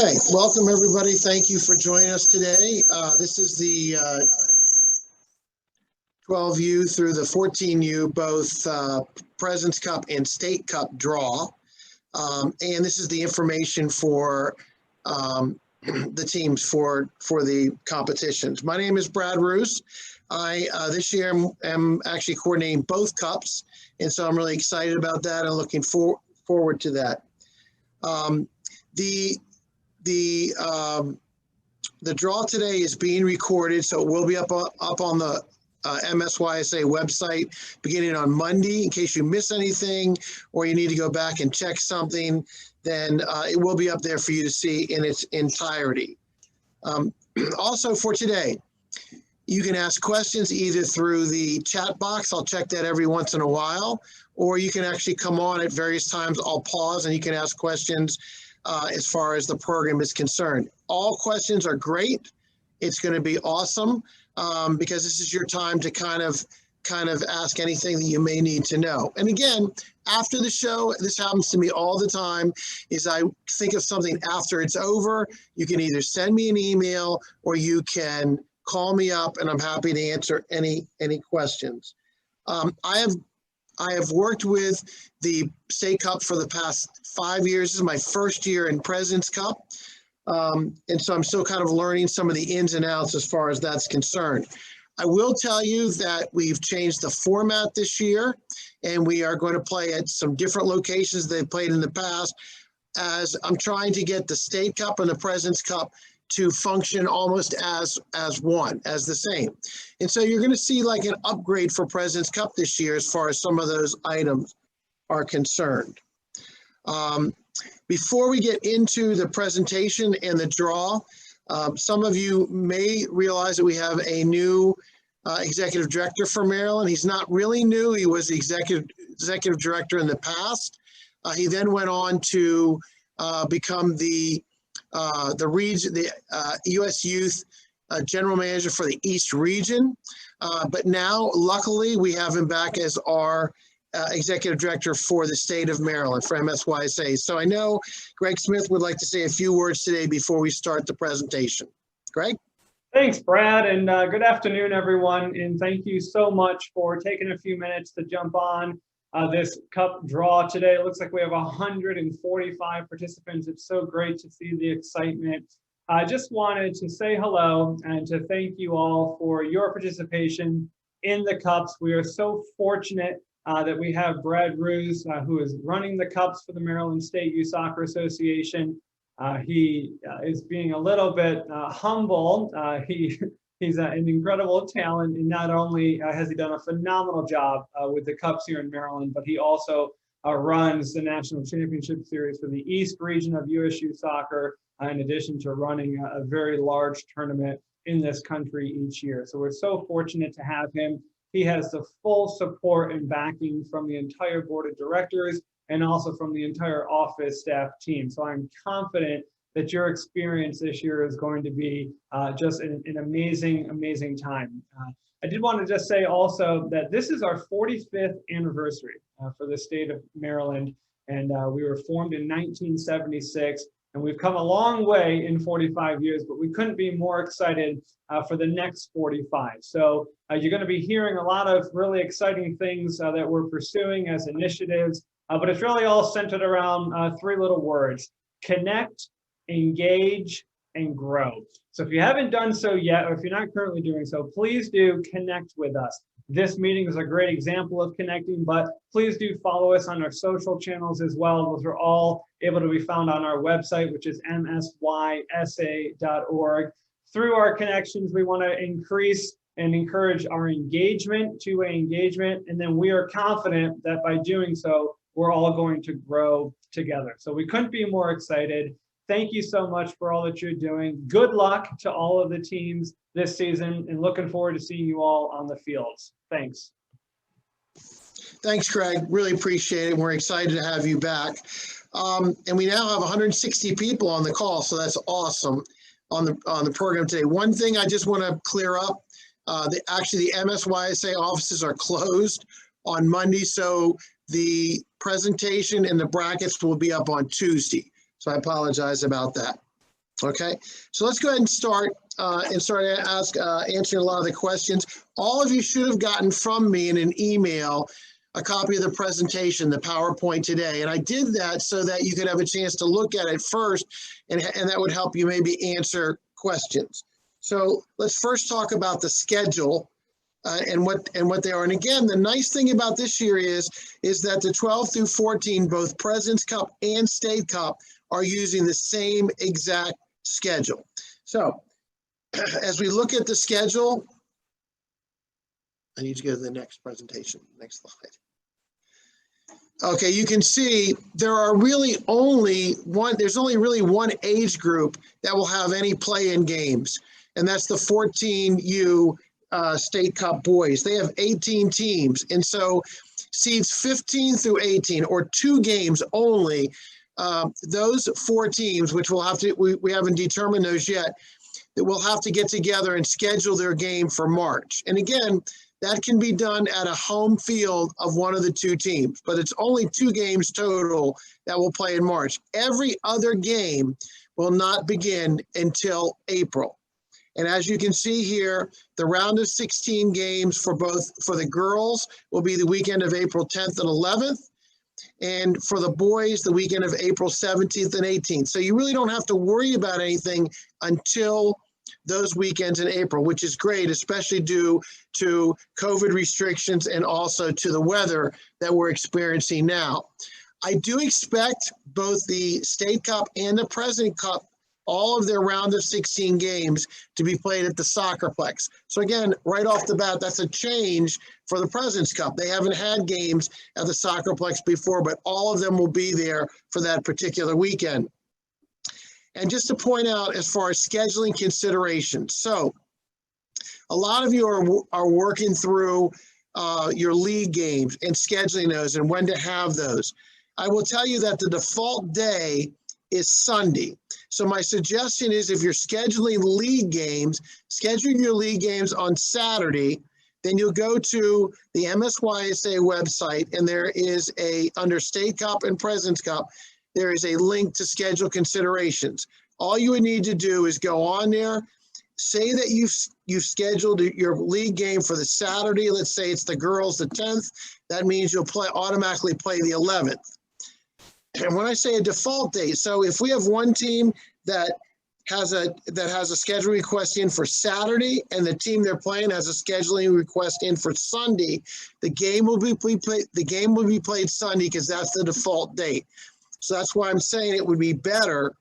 Okay, welcome everybody. Thank you for joining us today. This is the 12U through the 14U, both President's Cup and State Cup draw. And this is the information for the teams for the competitions. My name is Brad Roos. I this year am actually coordinating both cups, and so I'm really excited about that and looking forward to that. The draw today is being recorded, so it will be up on the MSYSA website beginning on Monday. In case you miss anything or you need to go back and check something, then it will be up there for you to see in its entirety. Also for today, you can ask questions either through the chat box. I'll check that every once in a while, or you can actually come on at various times. I'll pause and you can ask questions as far as the program is concerned. All questions are great. It's going to be awesome because this is your time to kind of ask anything that you may need to know. And again, after the show, this happens to me all the time, is I think of something after it's over. You can either send me an email or you can call me up, and I'm happy to answer any questions. I have worked with the State Cup for the past 5 years. This is my first year in President's Cup. And so I'm still kind of learning some of the ins and outs as far as that's concerned. I will tell you that we've changed the format this year, and we are going to play at some different locations they've played in the past, as I'm trying to get the State Cup and the President's Cup to function almost as one, as the same. And so you're going to see like an upgrade for President's Cup this year as far as some of those items are concerned. Before we get into the presentation and the draw, some of you may realize that we have a new executive director for Maryland. He's not really new. He was the executive director in the past. He then went on to become the U.S. Youth General Manager for the East Region. But now, luckily, we have him back as our Executive Director for the state of Maryland, for MSYSA. So I know Greg Smith would like to say a few words today before we start the presentation. Greg? Thanks, Brad, and good afternoon, everyone. And thank you so much for taking a few minutes to jump on this cup draw today. It looks like we have 145 participants. It's so great to see the excitement. I just wanted to say hello and to thank you all for your participation in the cups. We are so fortunate that we have Brad Roos, who is running the cups for the Maryland State Youth Soccer Association. He is being a little bit humble. He's an incredible talent, and not only has he done a phenomenal job with the Cups here in Maryland, but he also runs the National Championship Series for the East region of USU Soccer, in addition to running a very large tournament in this country each year. So we're so fortunate to have him. He has the full support and backing from the entire board of directors and also from the entire office staff team. So I'm confident that your experience this year is going to be just an amazing, amazing time. I did want to just say also that this is our 45th anniversary for the state of Maryland, and we were formed in 1976, and we've come a long way in 45 years, but we couldn't be more excited for the next 45. So you're going to be hearing a lot of really exciting things that we're pursuing as initiatives, but it's really all centered around three little words: connect, engage, and grow. So if you haven't done so yet, or if you're not currently doing so, please do connect with us. This meeting is a great example of connecting, but please do follow us on our social channels as well. Those are all able to be found on our website, which is msysa.org. Through our connections, we want to increase and encourage our engagement, two-way engagement, and then we are confident that by doing so, we're all going to grow together. So we couldn't be more excited. Thank you so much for all that you're doing. Good luck to all of the teams this season, and looking forward to seeing you all on the fields. Thanks. Thanks, Craig. Really appreciate it. We're excited to have you back. And we now have 160 people on the call, so that's awesome on the program today. One thing I just want to clear up, actually the MSYSA offices are closed on Monday, so the presentation and the brackets will be up on Tuesday. So I apologize about that. Okay, so let's go ahead and start answering a lot of the questions. All of you should have gotten from me in an email a copy of the presentation, the PowerPoint today. And I did that so that you could have a chance to look at it first, and that would help you maybe answer questions. So let's first talk about the schedule and what they are. And again, the nice thing about this year is that the 12 through 14, both President's Cup and State Cup, are using the same exact schedule. So as we look at the schedule, I need to go to the next presentation, next slide. Okay, you can see there are really only there's only really one age group that will have any play-in games, and that's the 14U State Cup boys. They have 18 teams, and so seeds 15 through 18, or 2 games only, those 4 teams, which we'll have to, we haven't determined those yet, that will have to get together and schedule their game for March. And again, that can be done at a home field of one of the 2 teams, but it's only 2 games total that will play in March. Every other game will not begin until April. And as you can see here, the round of 16 games for the girls will be the weekend of April 10th and 11th. And for the boys, the weekend of April 17th and 18th. So you really don't have to worry about anything until those weekends in April, which is great, especially due to COVID restrictions and also to the weather that we're experiencing now. I do expect both the State Cup and the President Cup, all of their round of 16 games, to be played at the Soccerplex. So again, right off the bat, that's a change for the President's Cup. They haven't had games at the Soccerplex before, but all of them will be there for that particular weekend. And just to point out, as far as scheduling considerations, so a lot of you are working through your league games and scheduling those and when to have those. I will tell you that the default day is Sunday. So my suggestion is, if you're scheduling league games, scheduling your league games on Saturday, then you'll go to the MSYSA website, and there is under State Cup and President's Cup, there is a link to schedule considerations. All you would need to do is go on there, say that you've scheduled your league game for the Saturday. Let's say it's the girls the 10th. That means you'll automatically play the 11th. And when I say a default date, so if we have one team that has a scheduling request in for Saturday, and the team they're playing has a scheduling request in for Sunday, the game will be played Sunday, because that's the default date. So that's why I'm saying it would be better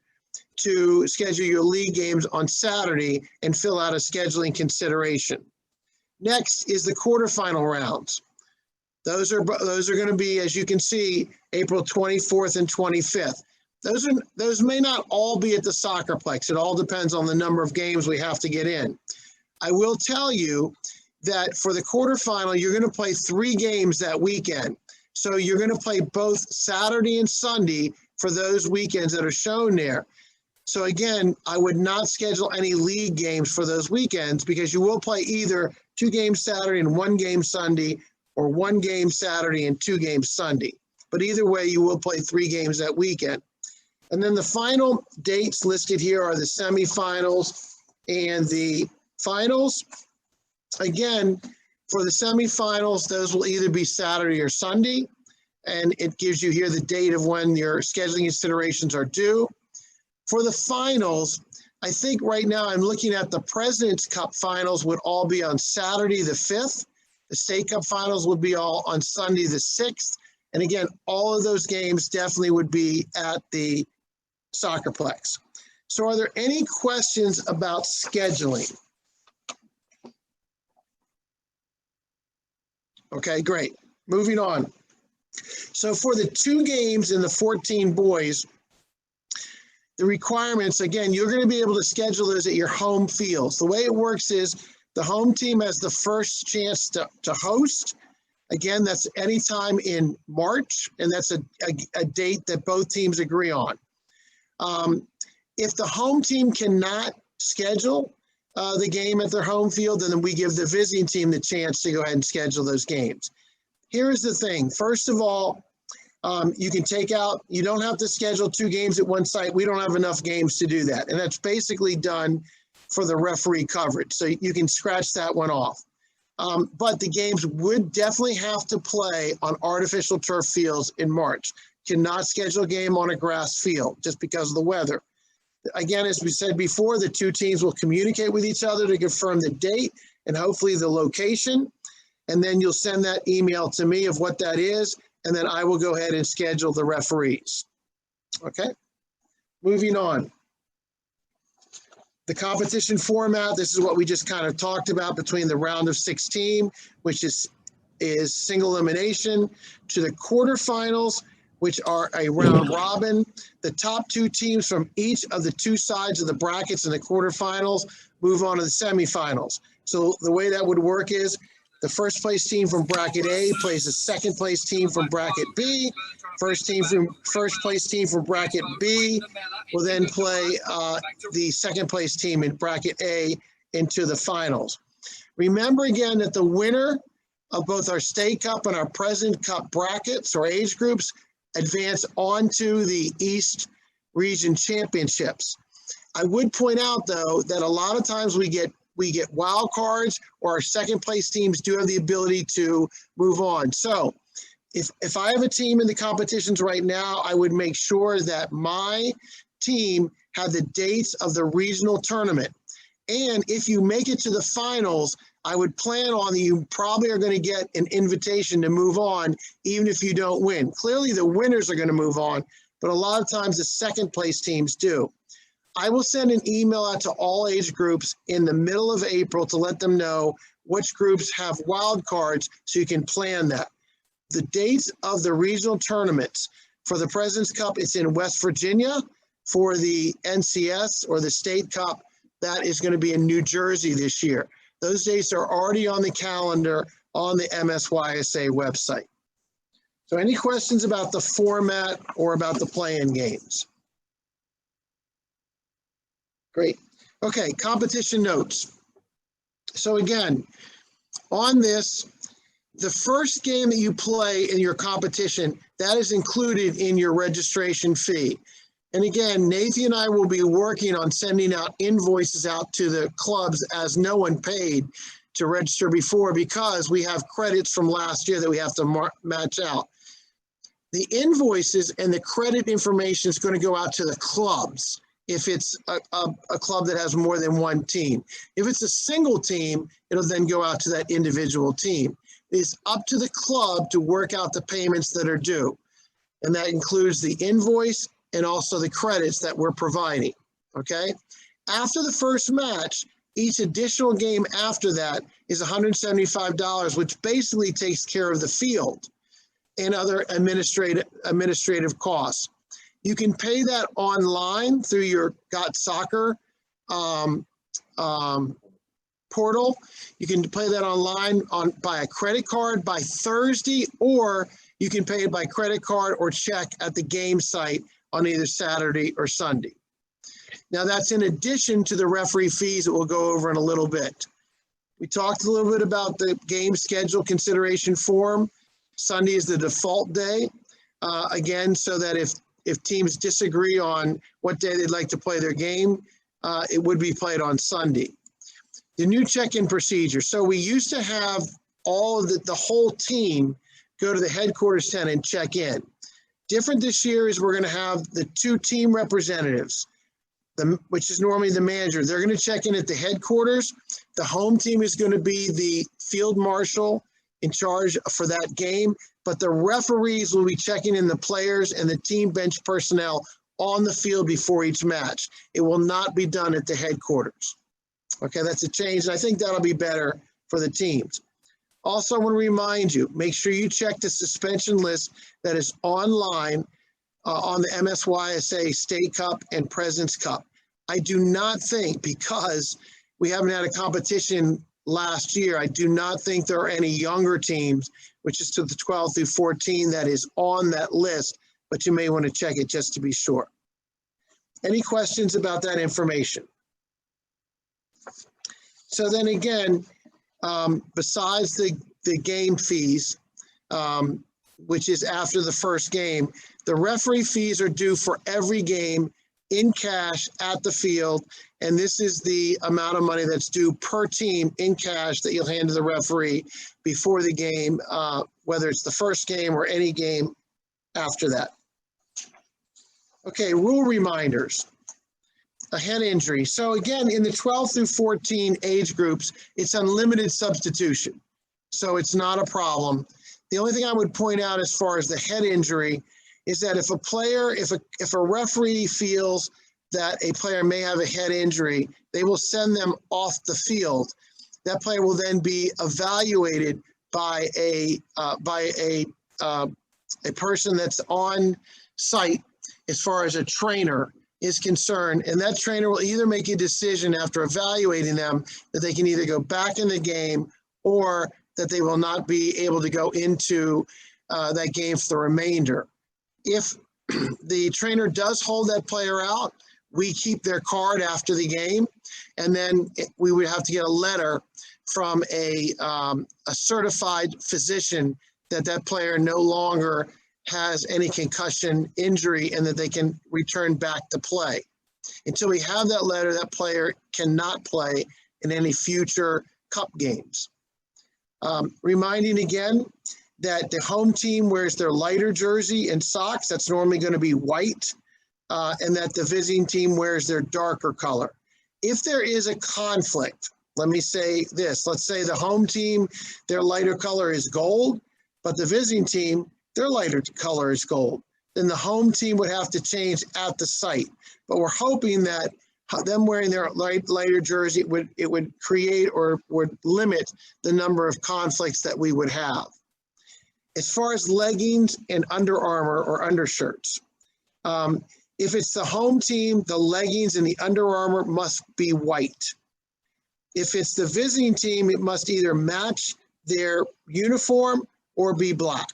to schedule your league games on Saturday and fill out a scheduling consideration. Next is the quarterfinal rounds. Those are going to be, as you can see, April 24th and 25th. Those may not all be at the Soccerplex. It all depends on the number of games we have to get in. I will tell you that for the quarterfinal, you're going to play 3 games that weekend. So you're going to play both Saturday and Sunday for those weekends that are shown there. So again, I would not schedule any league games for those weekends, because you will play either 2 games Saturday and 1 game Sunday, or 1 game Saturday and 2 games Sunday. But either way, you will play 3 games that weekend. And then the final dates listed here are the semifinals and the finals. Again, for the semifinals, those will either be Saturday or Sunday, and it gives you here the date of when your scheduling considerations are due. For the finals, I think right now I'm looking at the President's Cup finals would all be on Saturday the 5th. The State Cup finals would be all on Sunday the 6th. And again, all of those games definitely would be at the Soccerplex. So are there any questions about scheduling? Okay, great. Moving on. So for the 2 games in the 14 boys, the requirements, again, you're going to be able to schedule those at your home fields. The way it works is the home team has the first chance to host. Again, that's anytime in March, and that's a date that both teams agree on. If the home team cannot schedule the game at their home field, then we give the visiting team the chance to go ahead and schedule those games. Here's the thing. First of all, You can take out, you don't have to schedule 2 games at one site. We don't have enough games to do that. And that's basically done for the referee coverage. So you can scratch that one off. But the games would definitely have to play on artificial turf fields in March. Cannot schedule a game on a grass field just because of the weather. Again, as we said before, the 2 teams will communicate with each other to confirm the date and hopefully the location. And then you'll send that email to me of what that is, and then I will go ahead and schedule the referees. Okay, moving on. The competition format, this is what we just kind of talked about between the round of 16, which is single elimination, to the quarterfinals, which are a round robin. The top 2 teams from each of the 2 sides of the brackets in the quarterfinals move on to the semifinals. So the way that would work is the first place team from bracket A plays the second place team from bracket B. First place team from bracket B will then play the second place team in bracket A into the finals. Remember again that the winner of both our State Cup and our President Cup brackets or age groups advance on to the East Region Championships. I would point out though that a lot of times we get wild cards, or our second place teams do have the ability to move on. So if I have a team in the competitions right now, I would make sure that my team had the dates of the regional tournament. And if you make it to the finals, I would plan on that you probably are going to get an invitation to move on, even if you don't win. Clearly the winners are going to move on, but a lot of times the second place teams do. I will send an email out to all age groups in the middle of April to let them know which groups have wild cards so you can plan that. The dates of the regional tournaments for the President's Cup, it's in West Virginia. For the NCS or the State Cup, that is going to be in New Jersey this year. Those dates are already on the calendar on the MSYSA website. So any questions about the format or about the play-in games? Great. Okay, competition notes. So again, on this, the first game that you play in your competition, that is included in your registration fee. And again, Nathan and I will be working on sending out invoices out to the clubs as no one paid to register before, because we have credits from last year that we have to match out. The invoices and the credit information is going to go out to the clubs if it's a club that has more than one team. If it's a single team, it'll then go out to that individual team. It's up to the club to work out the payments that are due. And that includes the invoice and also the credits that we're providing, okay? After the first match, each additional game after that is $175, which basically takes care of the field and other administrative costs. You can pay that online through your Got Soccer portal. You can pay that online by a credit card by Thursday, or you can pay it by credit card or check at the game site on either Saturday or Sunday. Now that's in addition to the referee fees that we'll go over in a little bit. We talked a little bit about the game schedule consideration form. Sunday is the default day, again, so that if teams disagree on what day they'd like to play their game, it would be played on Sunday. The new check-in procedure. So we used to have all of the whole team go to the headquarters tent and check in. Different this year is we're going to have the 2 team representatives, which is normally the manager. They're going to check in at the headquarters. The home team is going to be the field marshal in charge for that game, but the referees will be checking in the players and the team bench personnel on the field before each match. It will not be done at the headquarters. Okay, that's a change, and I think that'll be better for the teams. Also, I want to remind you, make sure you check the suspension list that is online on the MSYSA State Cup and President's Cup. I do not think, because we haven't had a competition last year, I do not think there are any younger teams, which is to the 12 through 14, that is on that list, but you may want to check it just to be sure. Any questions about that information? So then again, besides the game fees, which is after the first game. The referee fees are due for every game in cash at the field, and this is the amount of money that's due per team in cash that you'll hand to the referee before the game, whether it's the first game or any game after that. Okay, rule reminders. A head injury. So again, in the 12 through 14 age groups, it's unlimited substitution. So it's not a problem. The only thing I would point out as far as the head injury is that if a player, if a referee feels that a player may have a head injury, they will send them off the field. That player will then be evaluated by a person that's on site as far as a trainer is concerned, and that trainer will either make a decision after evaluating them that they can either go back in the game or that they will not be able to go into that game for the remainder. If the trainer does hold that player out, we keep their card after the game, and then we would have to get a letter from a certified physician that that player no longer has any concussion injury and that they can return back to play. Until we have that letter, that player cannot play in any future cup games. Reminding again that the home team wears their lighter jersey and socks. That's normally going to be white, and that the visiting team wears their darker color. If there is a conflict, let me say this. Let's say the home team, their lighter color is gold, but the visiting team, their lighter color is gold. Then the home team would have to change at the site. But we're hoping that them wearing their lighter jersey, it would create or would limit the number of conflicts that we would have. As far as leggings and Under Armour or undershirts, if it's the home team, the leggings and the Under Armour must be white. If it's the visiting team, it must either match their uniform or be black.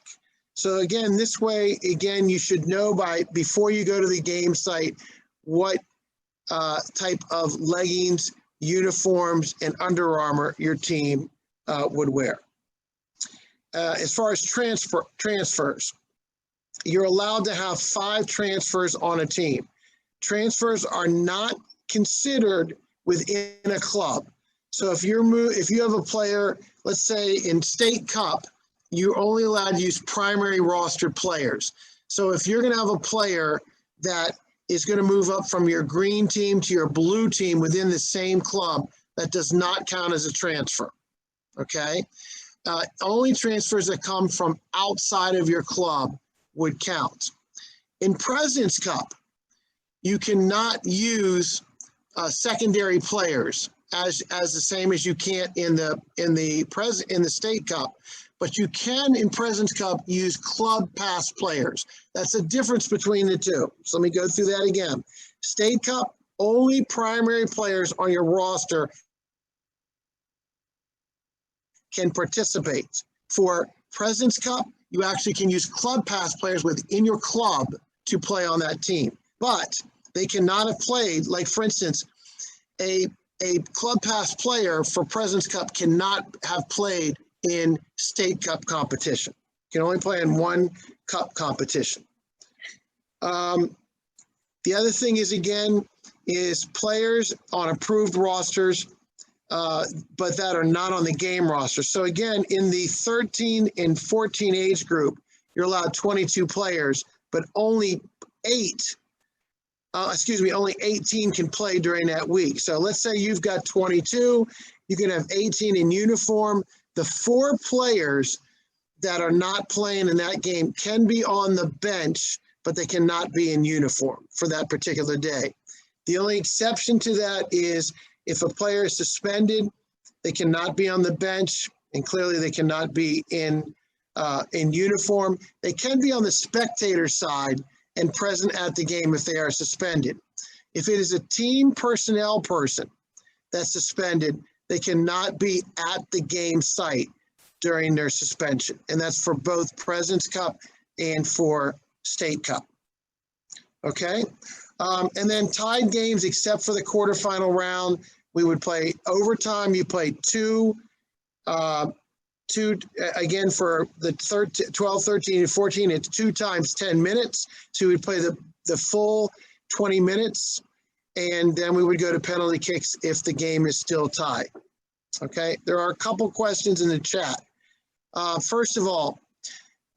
So again, this way, again, you should know before you go to the game site what type of leggings, uniforms, and Under Armour your team would wear. As far as transfers, you're allowed to have 5 transfers on a team. Transfers are not considered within a club. So if you have a player, let's say in State Cup, you're only allowed to use primary roster players. So if you're going to have a player that is going to move up from your green team to your blue team within the same club, that does not count as a transfer, okay? Only transfers that come from outside of your club would count. In President's Cup, you cannot use secondary players as the same as you can't in the State Cup. But you can, in President's Cup, use club pass players. That's the difference between the two. So let me go through that again. State Cup, only primary players on your roster can participate. For President's Cup, you actually can use club pass players within your club to play on that team. But they cannot have played, like for instance, a club pass player for President's Cup cannot have played in State Cup competition. You can only play in one cup competition. The other thing is, again, is players on approved rosters, but that are not on the game roster. So again, in the 13 and 14 age group, you're allowed 22 players, but only 18 can play during that week. So let's say you've got 22, you can have 18 in uniform. The 4 players that are not playing in that game can be on the bench, but they cannot be in uniform for that particular day. The only exception to that is if a player is suspended, they cannot be on the bench, and clearly they cannot be in uniform. They can be on the spectator side and present at the game if they are suspended. If it is a team personnel person that's suspended, they cannot be at the game site during their suspension. And that's for both President's Cup and for State Cup. Okay? And then tied games, except for the quarterfinal round, we would play overtime. You play 2 again, for the 12, 13, and 14, it's 2 times 10 minutes. So we would play the full 20 minutes, and then we would go to penalty kicks if the game is still tied. Okay, there are a couple questions in the chat. First of all,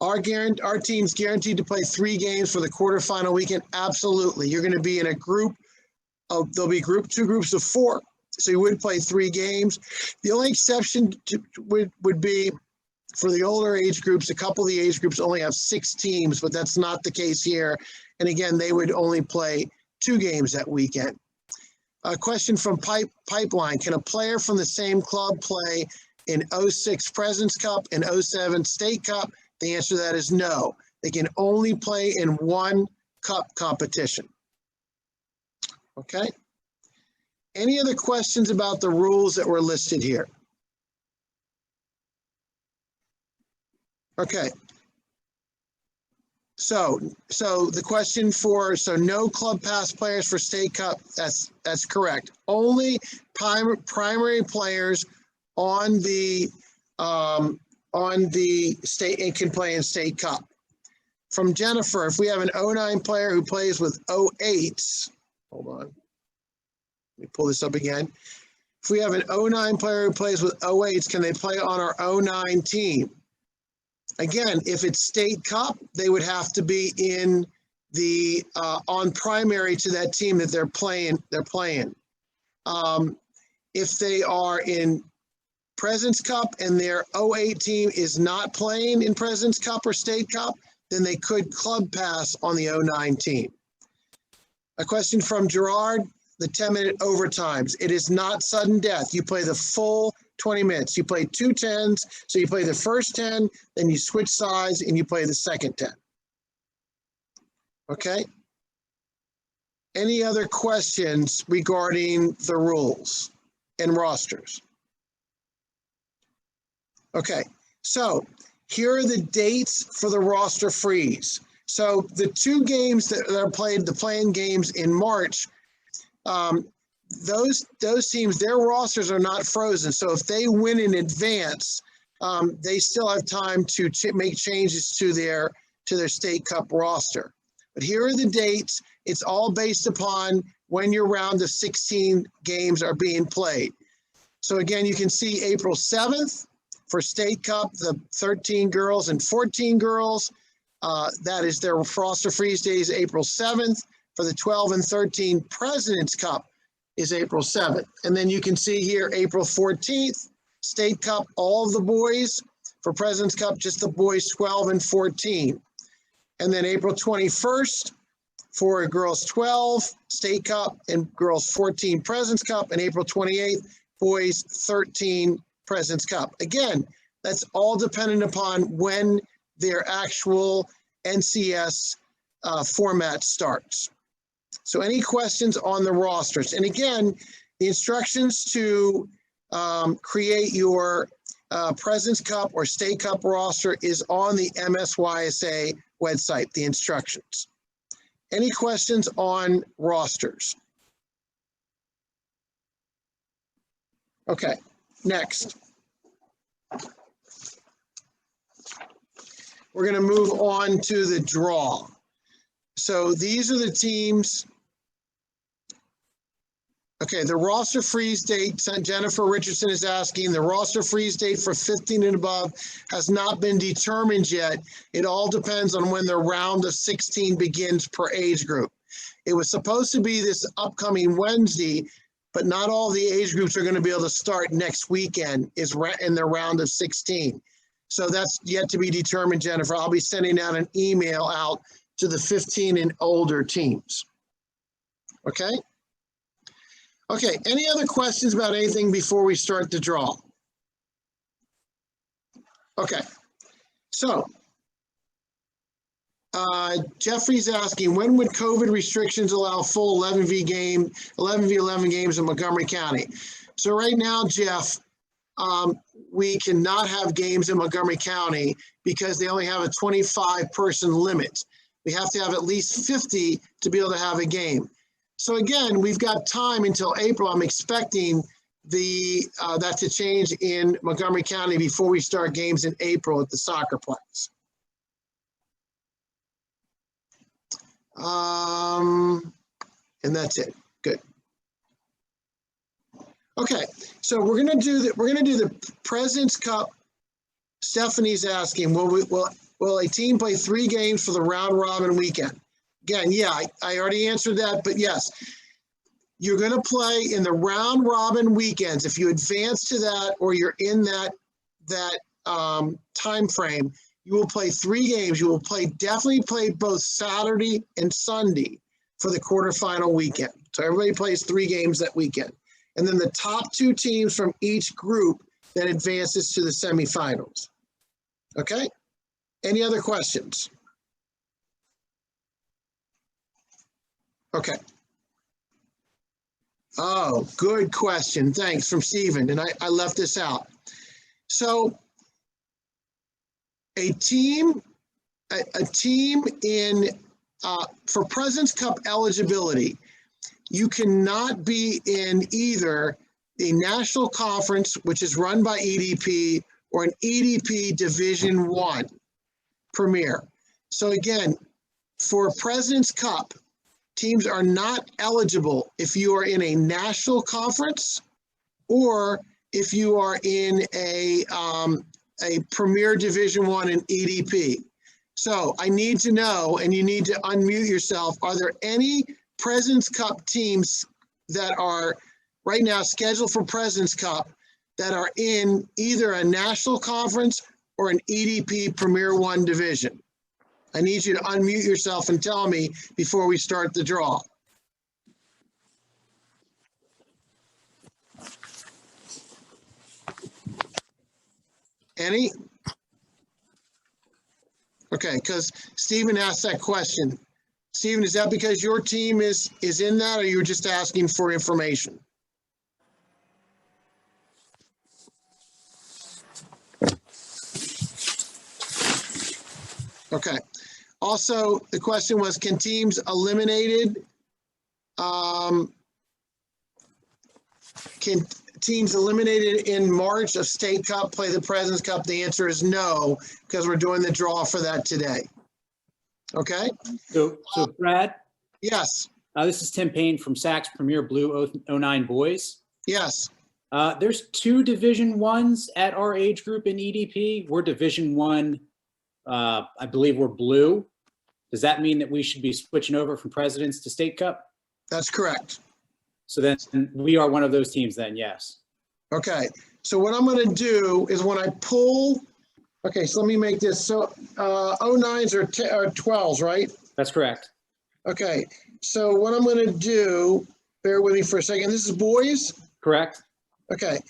our team's guaranteed to play 3 games for the quarterfinal weekend. Absolutely. You're going to be in a group of, there'll be 2 groups of 4. So you would play 3 games. The only exception would be for the older age groups. A couple of the age groups only have 6 teams, but that's not the case here. And again, they would only play 2 games that weekend. A question from Pipeline. Can a player from the same club play in 06 President's Cup and 07 State Cup? The answer to that is no. They can only play in one cup competition. Okay. Any other questions about the rules that were listed here? Okay. So the question no club pass players for State Cup, that's correct. Only primary players on the state and can play in State Cup. From Jennifer, if we have an 09 player who plays with 08s, hold on, let me pull this up again. If we have an 09 player who plays with 08s, can they play on our 09 team? Again, if it's State Cup, they would have to be in the on primary to that team that they're playing. If they are in President's Cup and their 08 team is not playing in President's Cup or State Cup, then they could club pass on the 09 team. A question from Gerard, the 10-minute overtimes. It is not sudden death. You play the full 20 minutes. You play 2 10s, so you play the first 10, then you switch sides and you play the second 10. Okay? Any other questions regarding the rules and rosters? Okay, so here are the dates for the roster freeze. So the 2 games that are played, the playing games in March, those teams, their rosters are not frozen. So if they win in advance, they still have time to make changes to their State Cup roster. But here are the dates. It's all based upon when your round of 16 games are being played. So again, you can see April 7th for State Cup, the 13 girls and 14 girls. That is their roster freeze days, April 7th. For the 12 and 13 President's Cup is April 7th. And then you can see here, April 14th, State Cup, all of the boys. For President's Cup, just the boys 12 and 14. And then April 21st for girls 12, State Cup, and girls 14, President's Cup. And April 28th, boys 13, President's Cup. Again, that's all dependent upon when their actual NCS format starts. So any questions on the rosters? And again, the instructions to create your President's Cup or State Cup roster is on the MSYSA website, the instructions. Any questions on rosters? Okay, next. We're going to move on to the draw. So these are the teams. Okay, the roster freeze date, Jennifer Richardson is asking, the roster freeze date for 15 and above has not been determined yet. It all depends on when the round of 16 begins per age group. It was supposed to be this upcoming Wednesday, but not all the age groups are going to be able to start next weekend in the round of 16. So that's yet to be determined, Jennifer. I'll be sending out an email out to the 15 and older teams. Okay? Okay, any other questions about anything before we start the draw? Okay, so Jeffrey's asking, when would COVID restrictions allow full 11v11 games in Montgomery County? So right now, Jeff, we cannot have games in Montgomery County because they only have a 25-person limit. We have to have at least 50 to be able to have a game. So again, we've got time until April. I'm expecting that's a change in Montgomery County before we start games in April at the soccer place. And that's it. Good. Okay, so we're gonna do the President's Cup. Stephanie's asking, will a team play 3 games for the round robin weekend? Again, yeah, I already answered that, but yes, you're gonna play in the round robin weekends. If you advance to that or you're in that time frame, you will play 3 games. You will definitely play both Saturday and Sunday for the quarterfinal weekend. So everybody plays 3 games that weekend. And then the top 2 teams from each group that advances to the semifinals. Okay? Any other questions? Okay. Oh, good question. Thanks, from Stephen. And I left this out. So a team in for President's Cup eligibility, you cannot be in either the National Conference, which is run by EDP, or an EDP Division I Premier. So again, for President's Cup, teams are not eligible if you are in a national conference or if you are in a Premier Division I in EDP. So I need to know, and you need to unmute yourself, are there any President's Cup teams that are right now scheduled for President's Cup that are in either a national conference or an EDP Premier I division? I need you to unmute yourself and tell me before we start the draw. Any? Okay, because Stephen asked that question. Stephen, is that because your team is in that, or you're just asking for information? Okay. Also, the question was, can teams eliminated, can teams eliminated in March of State Cup play the President's Cup? The answer is no, because we're doing the draw for that today. Okay? So Brad? Yes. This is Tim Payne from Saks Premier Blue 09 Boys. Yes. There's 2 Division I's at our age group in EDP. We're Division I. I believe we're blue. Does that mean that we should be switching over from President's to State Cup? That's correct. So then we are one of those teams then, yes. Okay. So what I'm going to do is when I pull, okay, so let me make this. So 09s are 12s, right? That's correct. Okay. So what I'm going to do, bear with me for a second. This is boys? Correct. Okay.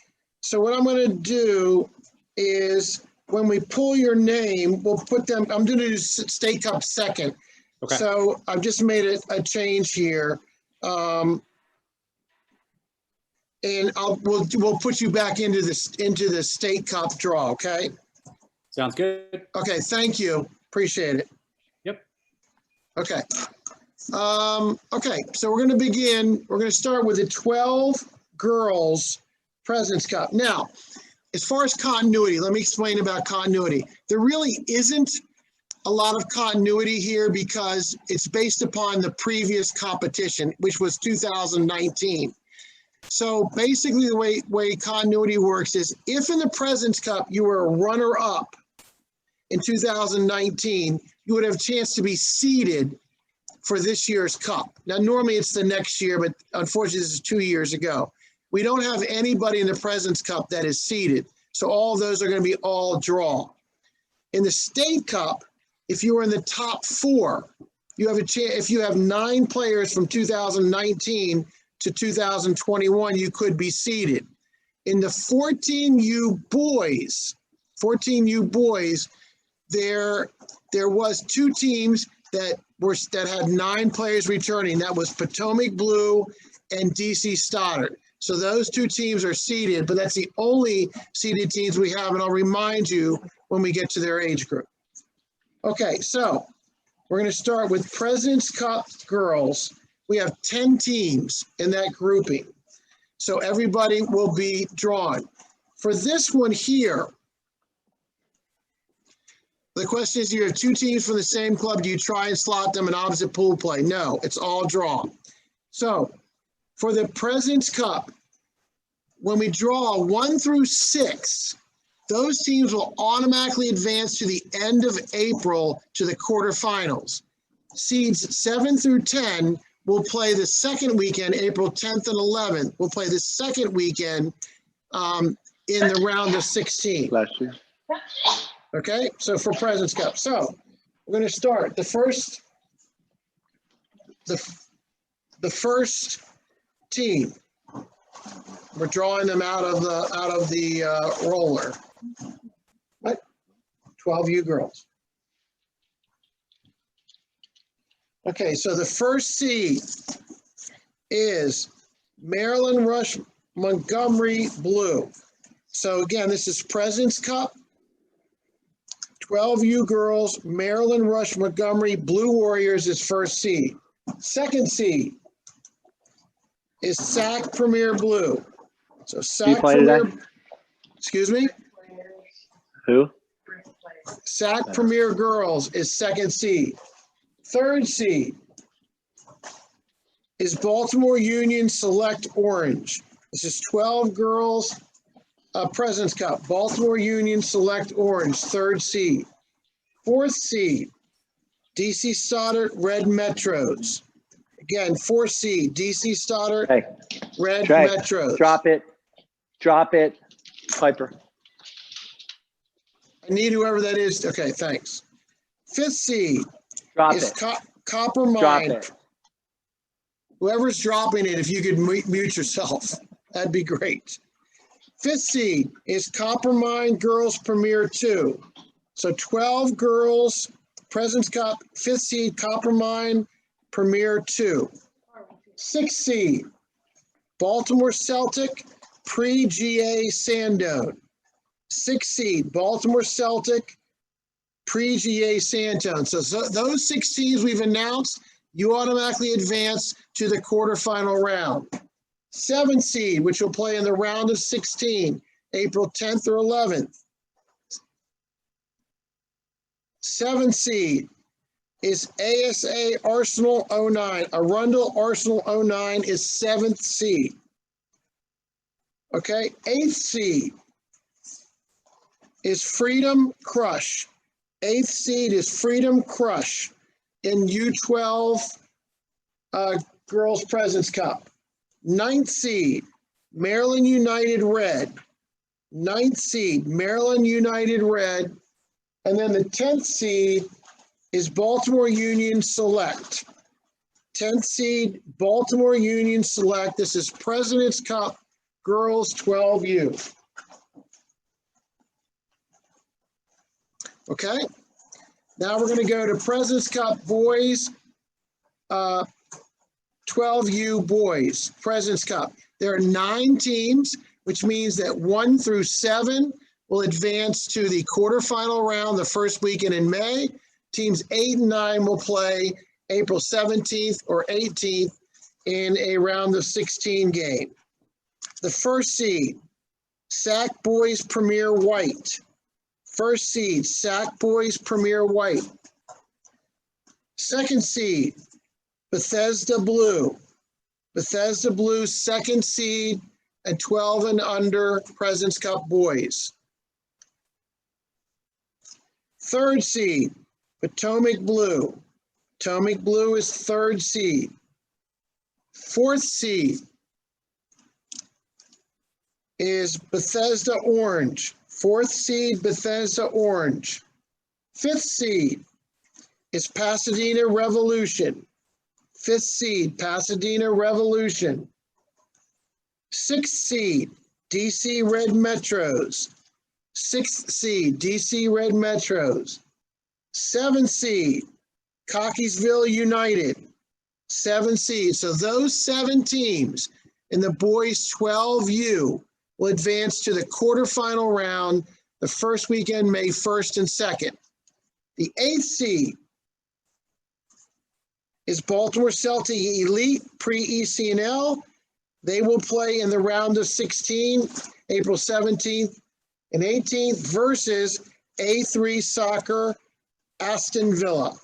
So what I'm going to do is when we pull your name, we'll put them, I'm going to do State Cup second. Okay. So I've just made a change here. And we'll put you back into the State Cup draw, okay? Sounds good. Okay, thank you. Appreciate it. Yep. Okay. Okay, so we're going to begin. We're going to start with the 12 girls President's Cup. Now, as far as continuity, let me explain about continuity. There really isn't a lot of continuity here because it's based upon the previous competition, which was 2019. So basically the way continuity works is if in the President's Cup you were a runner-up in 2019, you would have a chance to be seeded for this year's Cup. Now, normally it's the next year, but unfortunately this is 2 years ago. We don't have anybody in the President's Cup that is seeded. So all of those are going to be all draw. In the State Cup, if you were in the top 4, you have a chance. If you have 9 players from 2019 to 2021, you could be seeded. In the 14U boys, there was 2 teams that had 9 players returning. That was Potomac Blue and DC Stoddard. So those 2 teams are seeded, but that's the only seeded teams we have. And I'll remind you when we get to their age group. Okay, so we're going to start with President's Cup girls. We have 10 teams in that grouping. So everybody will be drawn. For this one here, the question is, you have two teams from the same club. Do you try and slot them in opposite pool play? No, it's all draw. So for the President's Cup, when we draw 1 through 6, those teams will automatically advance to the end of April to the quarterfinals. Seeds 7 through 10 will play the second weekend, April 10th and 11th. We'll play the second weekend in the round of 16. Last year. Okay, so for President's Cup. So we're going to start the first team. We're drawing them out of the roller. What? 12U girls. Okay, so the first seed is Maryland Rush Montgomery Blue. So again, this is President's Cup. 12U girls, Maryland Rush Montgomery Blue Warriors is first seed. Second seed is SAC Premier Blue. So SAC Premier, excuse me? Who? SAC Premier Girls is second seed. Third seed is Baltimore Union Select Orange. This is 12 girls, President's Cup. Baltimore Union Select Orange, third seed. Fourth seed, DC Stoddard Red Metros. Again, fourth seed, DC Stoddard Red Metros. Drop it. Drop it. Piper. I need whoever that is. Okay, thanks. Fifth seed is Copper Mine. Drop it. Whoever's dropping it, if you could mute yourself, that'd be great. Fifth seed is Copper Mine Girls Premier 2. So 12 girls, President's Cup, fifth seed, Copper Mine Premier 2. Sixth seed, Baltimore Celtic Pre-GA Sandone. Sixth seed, Baltimore Celtic Pre-GA Sandone. So those 6 teams we've announced, you automatically advance to the quarterfinal round. Seventh seed, which will play in the round of 16, April 10th or 11th. Seventh seed is ASA Arsenal 09. Arundel Arsenal 09 is 7th seed. Okay, 8th seed is Freedom Crush. 8th seed is Freedom Crush in U12 Girls President's Cup. 9th seed, Maryland United Red. 9th seed, Maryland United Red. And then the 10th seed is Baltimore Union Select. 10th seed, Baltimore Union Select. This is President's Cup Girls 12U. Okay, now we're going to go to President's Cup Boys 12U Boys, President's Cup. There are 9 teams, which means that 1 through 7 will advance to the quarterfinal round the first weekend in May. Teams 8 and 9 will play April 17th or 18th in a round of 16 game. The first seed, SAC Boys Premier White. First seed, SAC Boys Premier White. Second seed, Bethesda Blue. Bethesda Blue, second seed, and 12 and under President's Cup Boys. Third seed, Potomac Blue. Potomac Blue is third seed. Fourth seed is Bethesda Orange. Fourth seed, Bethesda Orange. Fifth seed is Pasadena Revolution. Fifth seed, Pasadena Revolution. Sixth seed, DC Red Metros. Sixth seed, DC Red Metros. Seventh seed, Cockeysville United. Seventh seed. So those 7 teams in the boys 12U will advance to the quarterfinal round the first weekend, May 1st and 2nd. The 8th seed is Baltimore Celtic Elite Pre-ECNL. They will play in the round of 16, April 17th and 18th versus A3 Soccer Aston Villa.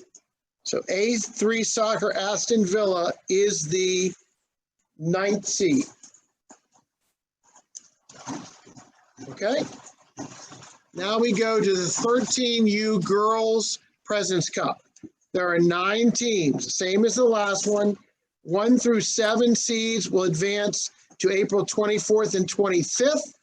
So A3 Soccer Aston Villa is the 9th seed. Okay. Now we go to the 13U Girls President's Cup. There are 9 teams, same as the last one. 1 through 7 seeds will advance to April 24th and 25th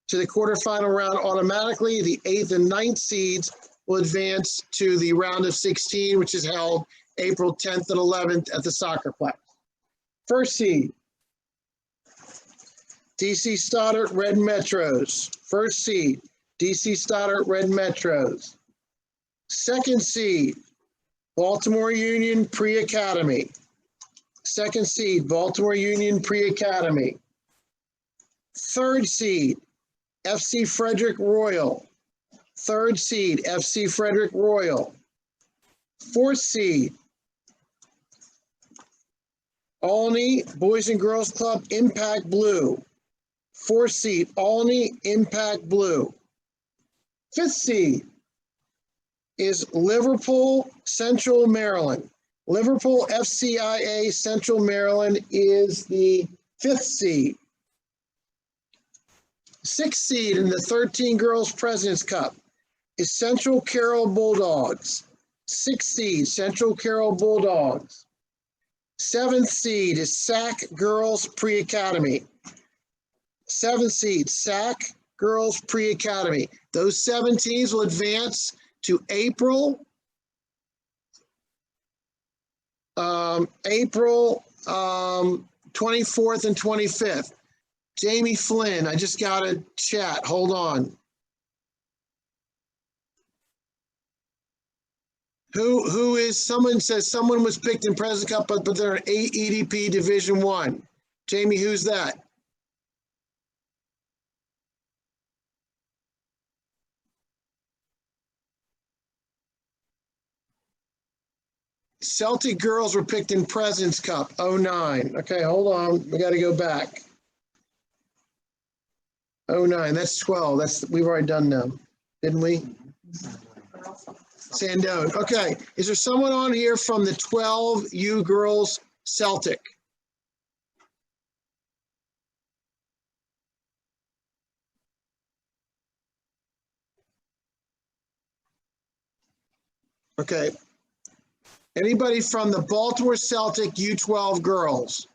to the quarterfinal round automatically. The 8th and 9th seeds will advance to the round of 16, which is held April 10th and 11th at the Soccerplex. First seed, DC Stoddard Red Metros. First seed, DC Stoddard Red Metros. Second seed, Baltimore Union Pre-Academy. Second seed, Baltimore Union Pre-Academy. Third seed, FC Frederick Royal. Third seed, FC Frederick Royal. Fourth seed, Olney Boys and Girls Club Impact Blue. Fourth seed, Olney Impact Blue. Fifth seed is Liverpool Central Maryland. Liverpool FCIA Central Maryland is the 5th seed. 6th seed in the 13 Girls President's Cup is Central Carroll Bulldogs. 6th seed, Central Carroll Bulldogs. 7th seed is SAC Girls Pre-Academy. 7th seed, SAC Girls Pre-Academy. Those 7 teams will advance to April 24th and 25th. Jamie Flynn, I just got a chat. Hold on. Who is, someone says someone was picked in President's Cup, but they're in EDP Division 1. Jamie, who's that? Celtic girls were picked in President's Cup, 09. Okay, hold on. We got to go back. 09, that's 12. We've already done them, didn't we? Sandone. Okay, is there someone on here from the 12U girls Celtic? Okay. Anybody from the Baltimore Celtic U12 girls?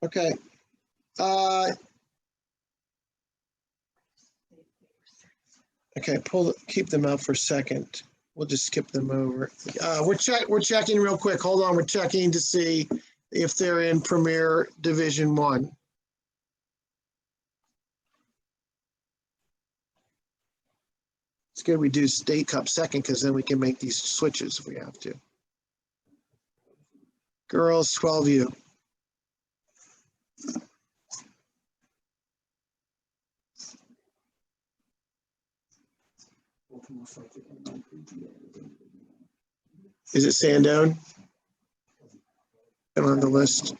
Okay. Okay, keep them out for a second. We'll just skip them over. We're checking real quick. Hold on, we're checking to see if they're in Premier Division 1. It's good we do State Cup second because then we can make these switches if we have to. Girls, 12U. Is it Sandone? I'm on the list.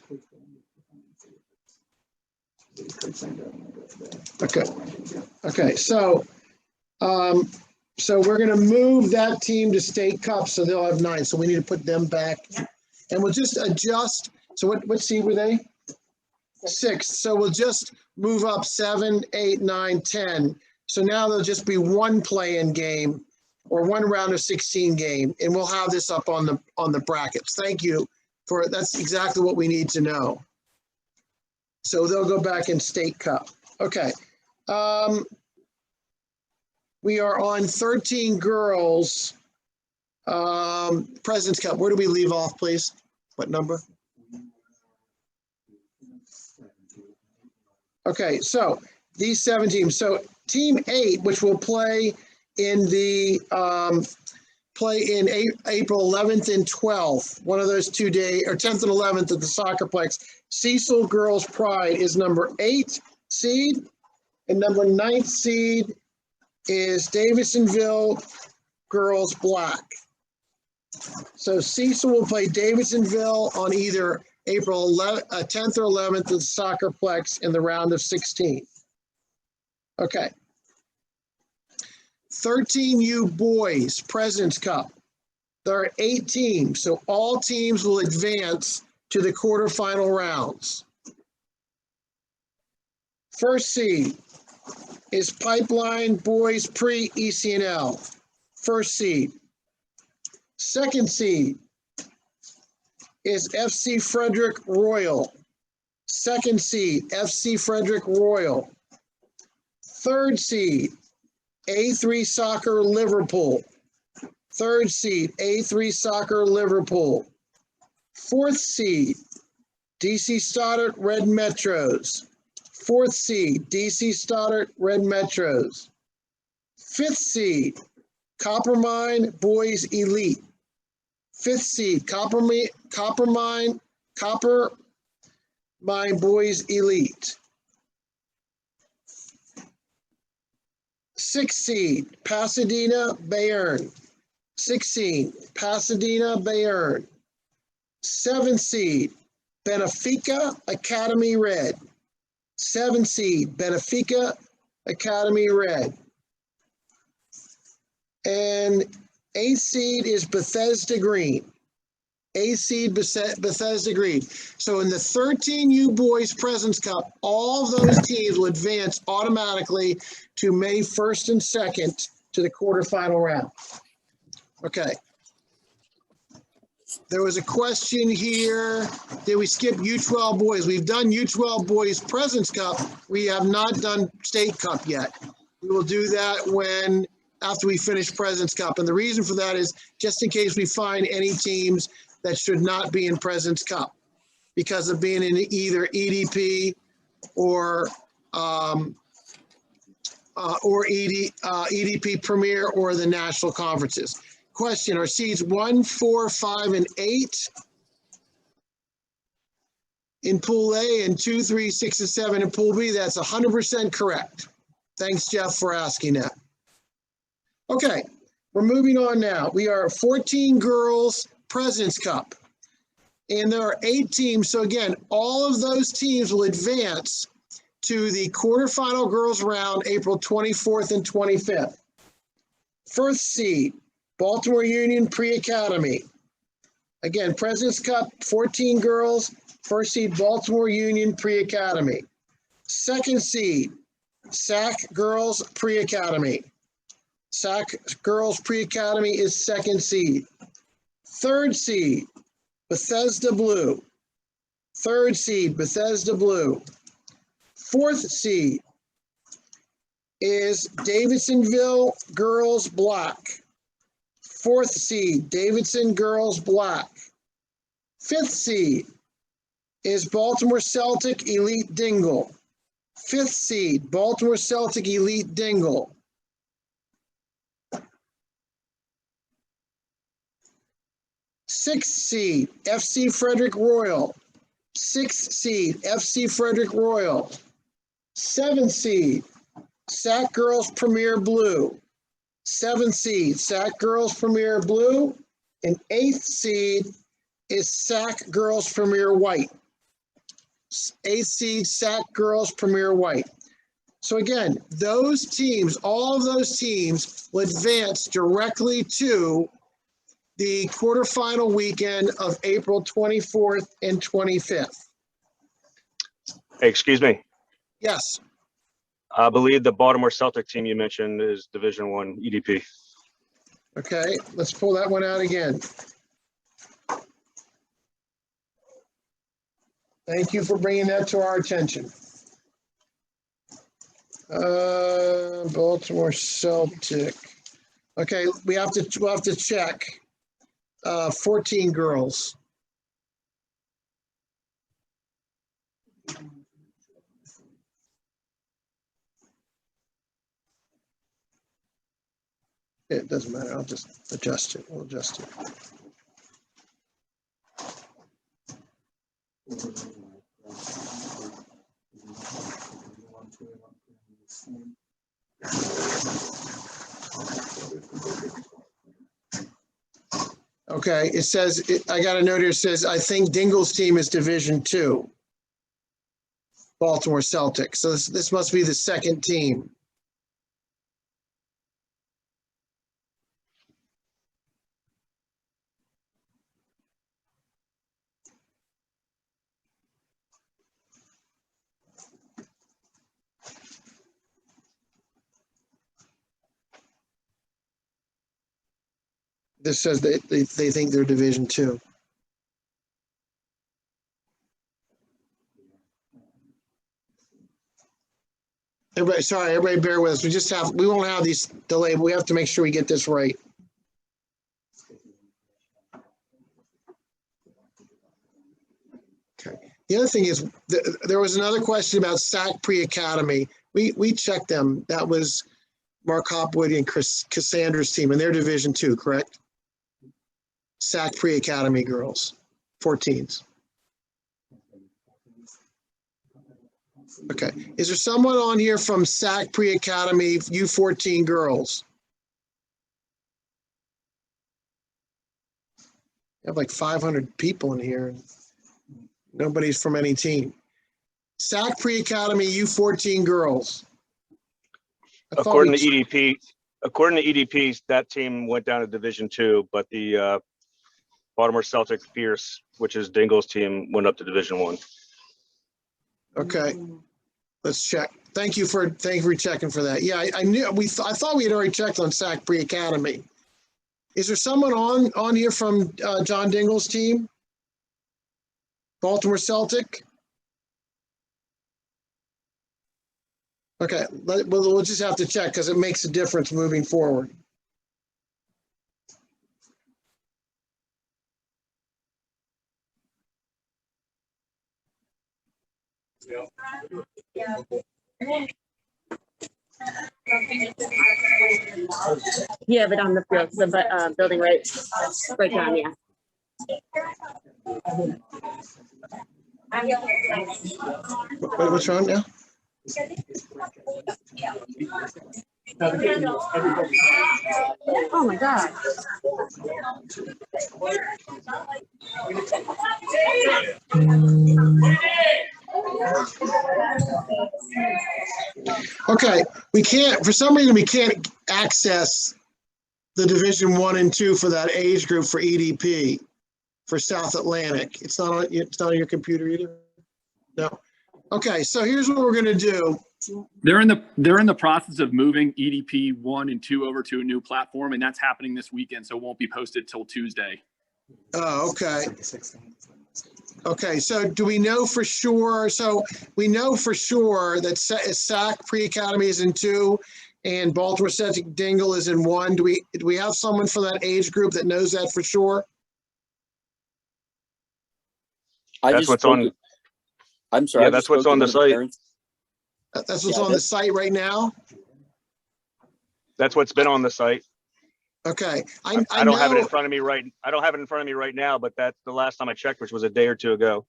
Okay. Okay. So we're going to move that team to State Cup, so they'll have 9. So we need to put them back, and we'll just adjust. So what seed were they? 6th. So we'll just move up 7, 8, 9, 10. So now there'll just be one play-in game or one round of 16 game, and we'll have this up on the brackets. Thank you for, that's exactly what we need to know. So they'll go back in State Cup. Okay. We are on 13 girls President's Cup. Where do we leave off, please? What number? Okay, so these 7 teams. So Team 8, which will play in the April 11th and 12th, one of those 2 days, or 10th and 11th at the Soccerplex. Cecil Girls Pride is number 8 seed, and number 9th seed is Davisonville Girls Black. So Cecil will play Davidsonville on either April 10th or 11th at the Soccerplex in the round of 16. Okay. 13U Boys President's Cup. There are 8 teams, so all teams will advance to the quarterfinal rounds. First seed is Pipeline Boys Pre-ECNL. First seed. Second seed is FC Frederick Royal. Second seed, FC Frederick Royal. Third seed, A3 Soccer Liverpool. Third seed, A3 Soccer Liverpool. Fourth seed, DC Stoddard Red Metros. Fourth seed, DC Stoddard Red Metros. Fifth seed, Coppermine Boys Elite. Fifth seed, Coppermine Boys Elite. Sixth seed, Pasadena Bayern. 16, Pasadena Bayern. Seventh seed, Benfica Academy Red. Seventh seed, Benfica Academy Red. And eighth seed is Bethesda Green. Eighth seed, Bethesda Green. So in the 13U Boys President's Cup, all of those teams will advance automatically to May 1st and 2nd to the quarterfinal round. Okay. There was a question here. Did we skip U12 Boys? We've done U12 Boys President's Cup. We have not done State Cup yet. We will do that after we finish President's Cup. And the reason for that is just in case we find any teams that should not be in President's Cup because of being in either EDP or EDP Premier or the national conferences. Question, are seeds 1, 4, 5, and 8 in Pool A and 2, 3, 6, and 7 in Pool B? That's 100% correct. Thanks, Jeff, for asking that. Okay, we're moving on now. We are 14 girls President's Cup. And there are 8 teams. So again, all of those teams will advance to the quarterfinal girls round April 24th and 25th. First seed, Baltimore Union Pre-Academy. Again, President's Cup, 14 girls. First seed, Baltimore Union Pre-Academy. Second seed, SAC Girls Pre-Academy. SAC Girls Pre-Academy is second seed. Third seed, Bethesda Blue. Third seed, Bethesda Blue. Fourth seed is Davidsonville Girls Black. Fourth seed, Davidson Girls Black. Fifth seed is Baltimore Celtic Elite Dingle. Fifth seed, Baltimore Celtic Elite Dingle. Sixth seed, FC Frederick Royal. Sixth seed, FC Frederick Royal. Seventh seed, SAC Girls Premier Blue. Seventh seed, SAC Girls Premier Blue. And eighth seed is SAC Girls Premier White. Eighth seed, SAC Girls Premier White. So again, those teams, all of those teams will advance directly to the quarterfinal weekend of April 24th and 25th. Hey, excuse me. Yes. I believe the Baltimore Celtic team you mentioned is Division I EDP. Okay, let's pull that one out again. Thank you for bringing that to our attention. Baltimore Celtic. Okay, we'll have to check. 14 girls. It doesn't matter. I'll just adjust it. We'll adjust it. Okay. Okay, it says, I got a note here, it says, I think Dingle's team is Division II. Baltimore Celtics. So this must be the second team. This says they think they're Division II. Everybody, sorry, everybody bear with us. We won't have these delayed, but we have to make sure we get this right. Okay. The other thing is, there was another question about SAC Pre-Academy. We checked them. That was Mark Hopwood and Cassandra's team, and they're Division II, correct? SAC Pre-Academy girls, 14s. Okay. Is there someone on here from SAC Pre-Academy U14 girls? I have like 500 people in here. Nobody's from any team. SAC Pre-Academy U14 girls. According to EDP, that team went down to Division II, but the Baltimore Celtic Fierce, which is Dingle's team, went up to Division I. Okay, let's check. Thank you for checking for that. Yeah, I thought we had already checked on SAC Pre-Academy. Is there someone on here from John Dingle's team? Baltimore Celtic? Okay, we'll just have to check because it makes a difference moving forward. Yeah, but on the field, the building right down, yeah. What's wrong now? Oh my God. Okay, for some reason, we can't access the Division I and II for that age group for EDP for South Atlantic. It's not on your computer either? No. Okay, so here's what we're gonna do. They're in the process of moving EDP 1 and 2 over to a new platform, and that's happening this weekend, so it won't be posted till Tuesday. Oh, okay. Okay, so do we know for sure? So we know for sure that SAC Pre-Academy is in 2 and Baltimore Celtic Dingle is in 1. Do we have someone for that age group that knows that for sure? That's what's on. I'm sorry. Yeah, that's what's on the site. That's what's on the site right now? That's what's been on the site. Okay. I don't have it in front of me right now, but that's the last time I checked, which was a day or two ago.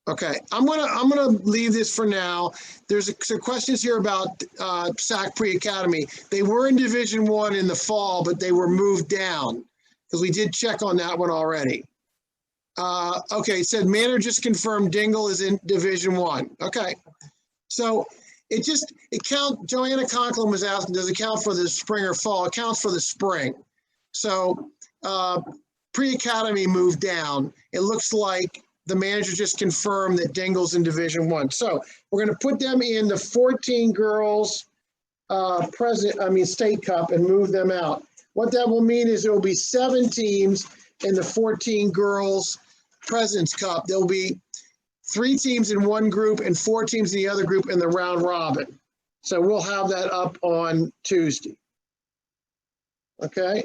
Okay, I'm gonna leave this for now. There's some questions here about SAC Pre-Academy. They were in Division I in the fall, but they were moved down because we did check on that one already. Okay, it said manager just confirmed Dingle is in Division I. Okay, so Joanna Conklin was asking, does it count for the spring or fall? It counts for the spring. So Pre-Academy moved down. It looks like the manager just confirmed that Dingle's in Division I. So we're going to put them in the 14 girls State Cup and move them out. What that will mean is there will be 7 teams in the 14 girls President's Cup. There'll be 3 teams in one group and 4 teams in the other group in the round robin. So we'll have that up on Tuesday. Okay.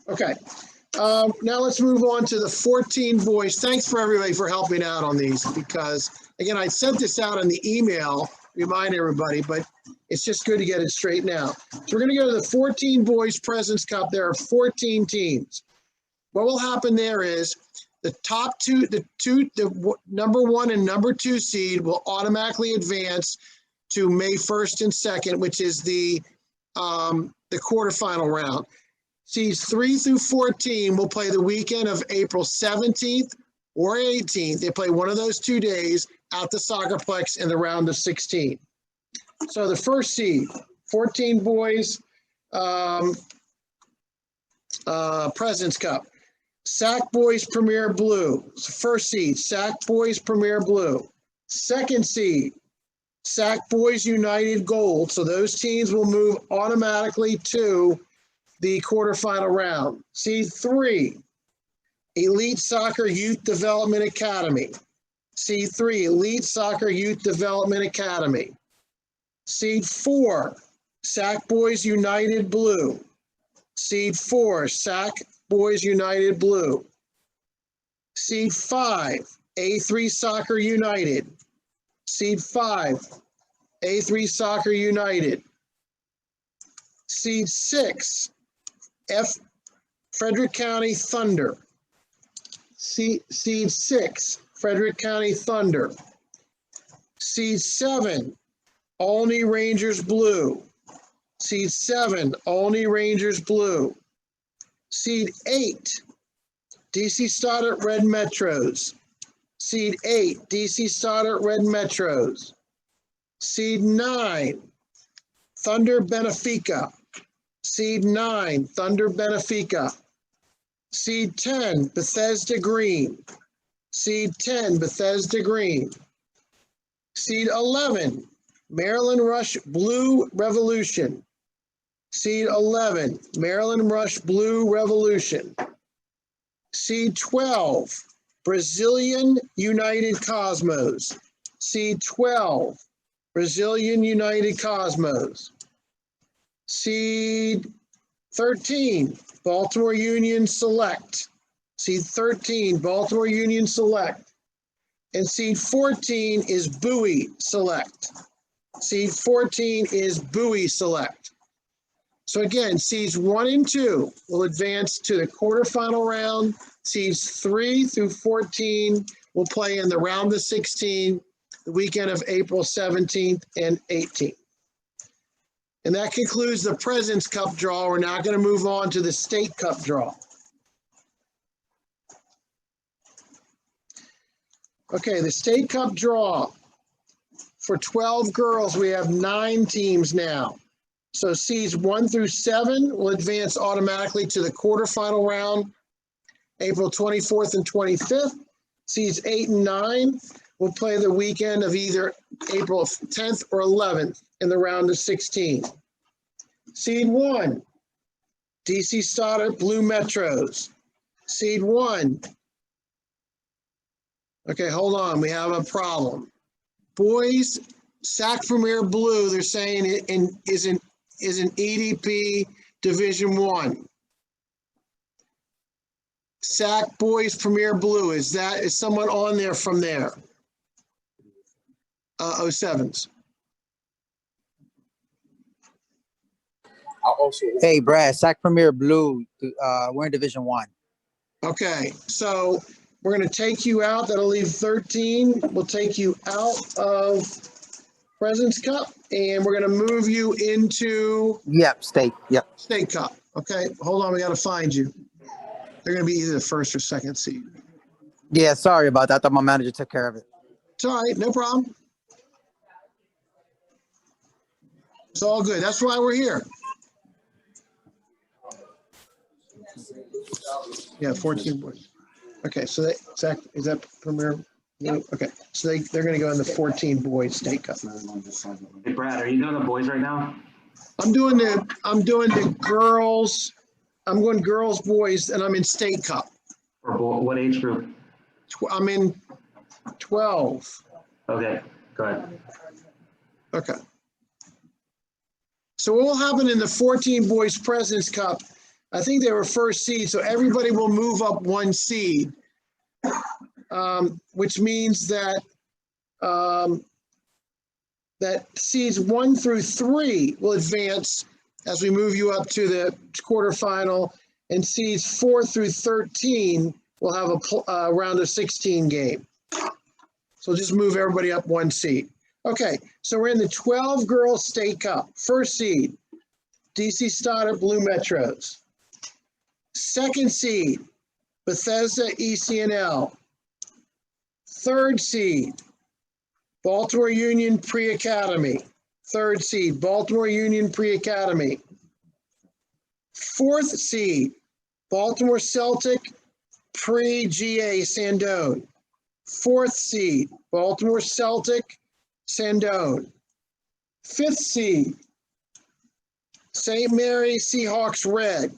Okay, now let's move on to the 14 boys. Thanks for everybody for helping out on these because, again, I sent this out in the email, remind everybody, but it's just good to get it straightened out. So we're going to go to the 14 boys President's Cup. There are 14 teams. What will happen there is The top two, number 1 and number 2 seed will automatically advance to May 1st and 2nd, which is the quarterfinal round. Seeds 3 through 14 will play the weekend of April 17th or 18th. They play one of those 2 days at the Soccerplex in the round of 16. So the first seed, 14 boys, President's Cup. Sac Boys Premier Blue. First seed, Sac Boys Premier Blue. Second seed, Sac Boys United Gold. So those teams will move automatically to the quarterfinal round. Seed 3, Elite Soccer Youth Development Academy. Seed 3, Elite Soccer Youth Development Academy. Seed 4, Sac Boys United Blue. Seed 4, Sac Boys United Blue. Seed 5, A3 Soccer United. Seed 5, A3 Soccer United. Seed 6, Frederick County Thunder. Seed 6, Frederick County Thunder. Seed 7, Olney Rangers Blue. Seed 7, Olney Rangers Blue. Seed 8, DC Stoddard Red Metros. Seed 8, DC Stoddard Red Metros. Seed 9, Thunder Benfica. Seed 9, Thunder Benfica. Seed 10, Bethesda Green. Seed 10, Bethesda Green. Seed 11, Maryland Rush Blue Revolution. Seed 11, Maryland Rush Blue Revolution. Seed 12, Brazilian United Cosmos. Seed 12, Brazilian United Cosmos. Seed 13, Baltimore Union Select. Seed 13, Baltimore Union Select. And seed 14 is Bowie Select. Seed 14 is Bowie Select. So again, seeds 1 and 2 will advance to the quarterfinal round. Seeds 3 through 14 will play in the round of 16, the weekend of April 17th and 18th. And that concludes the President's Cup draw. We're now going to move on to the State Cup draw. Okay, the State Cup draw. For 12 girls, we have 9 teams now. So seeds 1 through 7 will advance automatically to the quarterfinal round, April 24th and 25th. Seeds 8 and 9 will play the weekend of either April 10th or 11th in the round of 16. Seed 1, DC Stoddard Blue Metros. Seed 1. Okay, hold on, we have a problem. Boys, Sac Premier Blue, they're saying it is an EDP Division 1. Sac Boys Premier Blue, is someone on there from there? 07s. Hey, Brad, Sac Premier Blue, we're in Division 1. Okay, so we're going to take you out. That'll leave 13. We'll take you out of President's Cup, and we're going to move you into Yep, State. Yep. State Cup. Okay, hold on. We got to find you. They're going to be either the first or second seed. Yeah, sorry about that. I thought my manager took care of it. It's all right. No problem. It's all good. That's why we're here. Yeah, 14 boys. Okay, so Zach, is that Premier? Yep. Okay, so they're going to go in the 14 boys State Cup. Hey Brad, are you doing the boys right now? I'm doing the girls. I'm going girls, boys, and I'm in State Cup. Or what age group? I'm in 12. Okay, go ahead. Okay. So what will happen in the 14 boys President's Cup? I think they were first seed, so everybody will move up 1 seed, which means that that seeds 1 through 3 will advance as we move you up to the quarterfinal, and seeds 4 through 13 will have a round of 16 game. So just move everybody up one seed. Okay, so we're in the 12 girls state cup. First seed, DC Stoddard Blue Metros. Second seed, Bethesda ECNL. Third seed, Baltimore Union Pre-Academy. Third seed, Baltimore Union Pre-Academy. Fourth seed, Baltimore Celtic Pre-GA Sandone. Fourth seed, Baltimore Celtic Sandone. Fifth seed, St. Mary's Seahawks Red.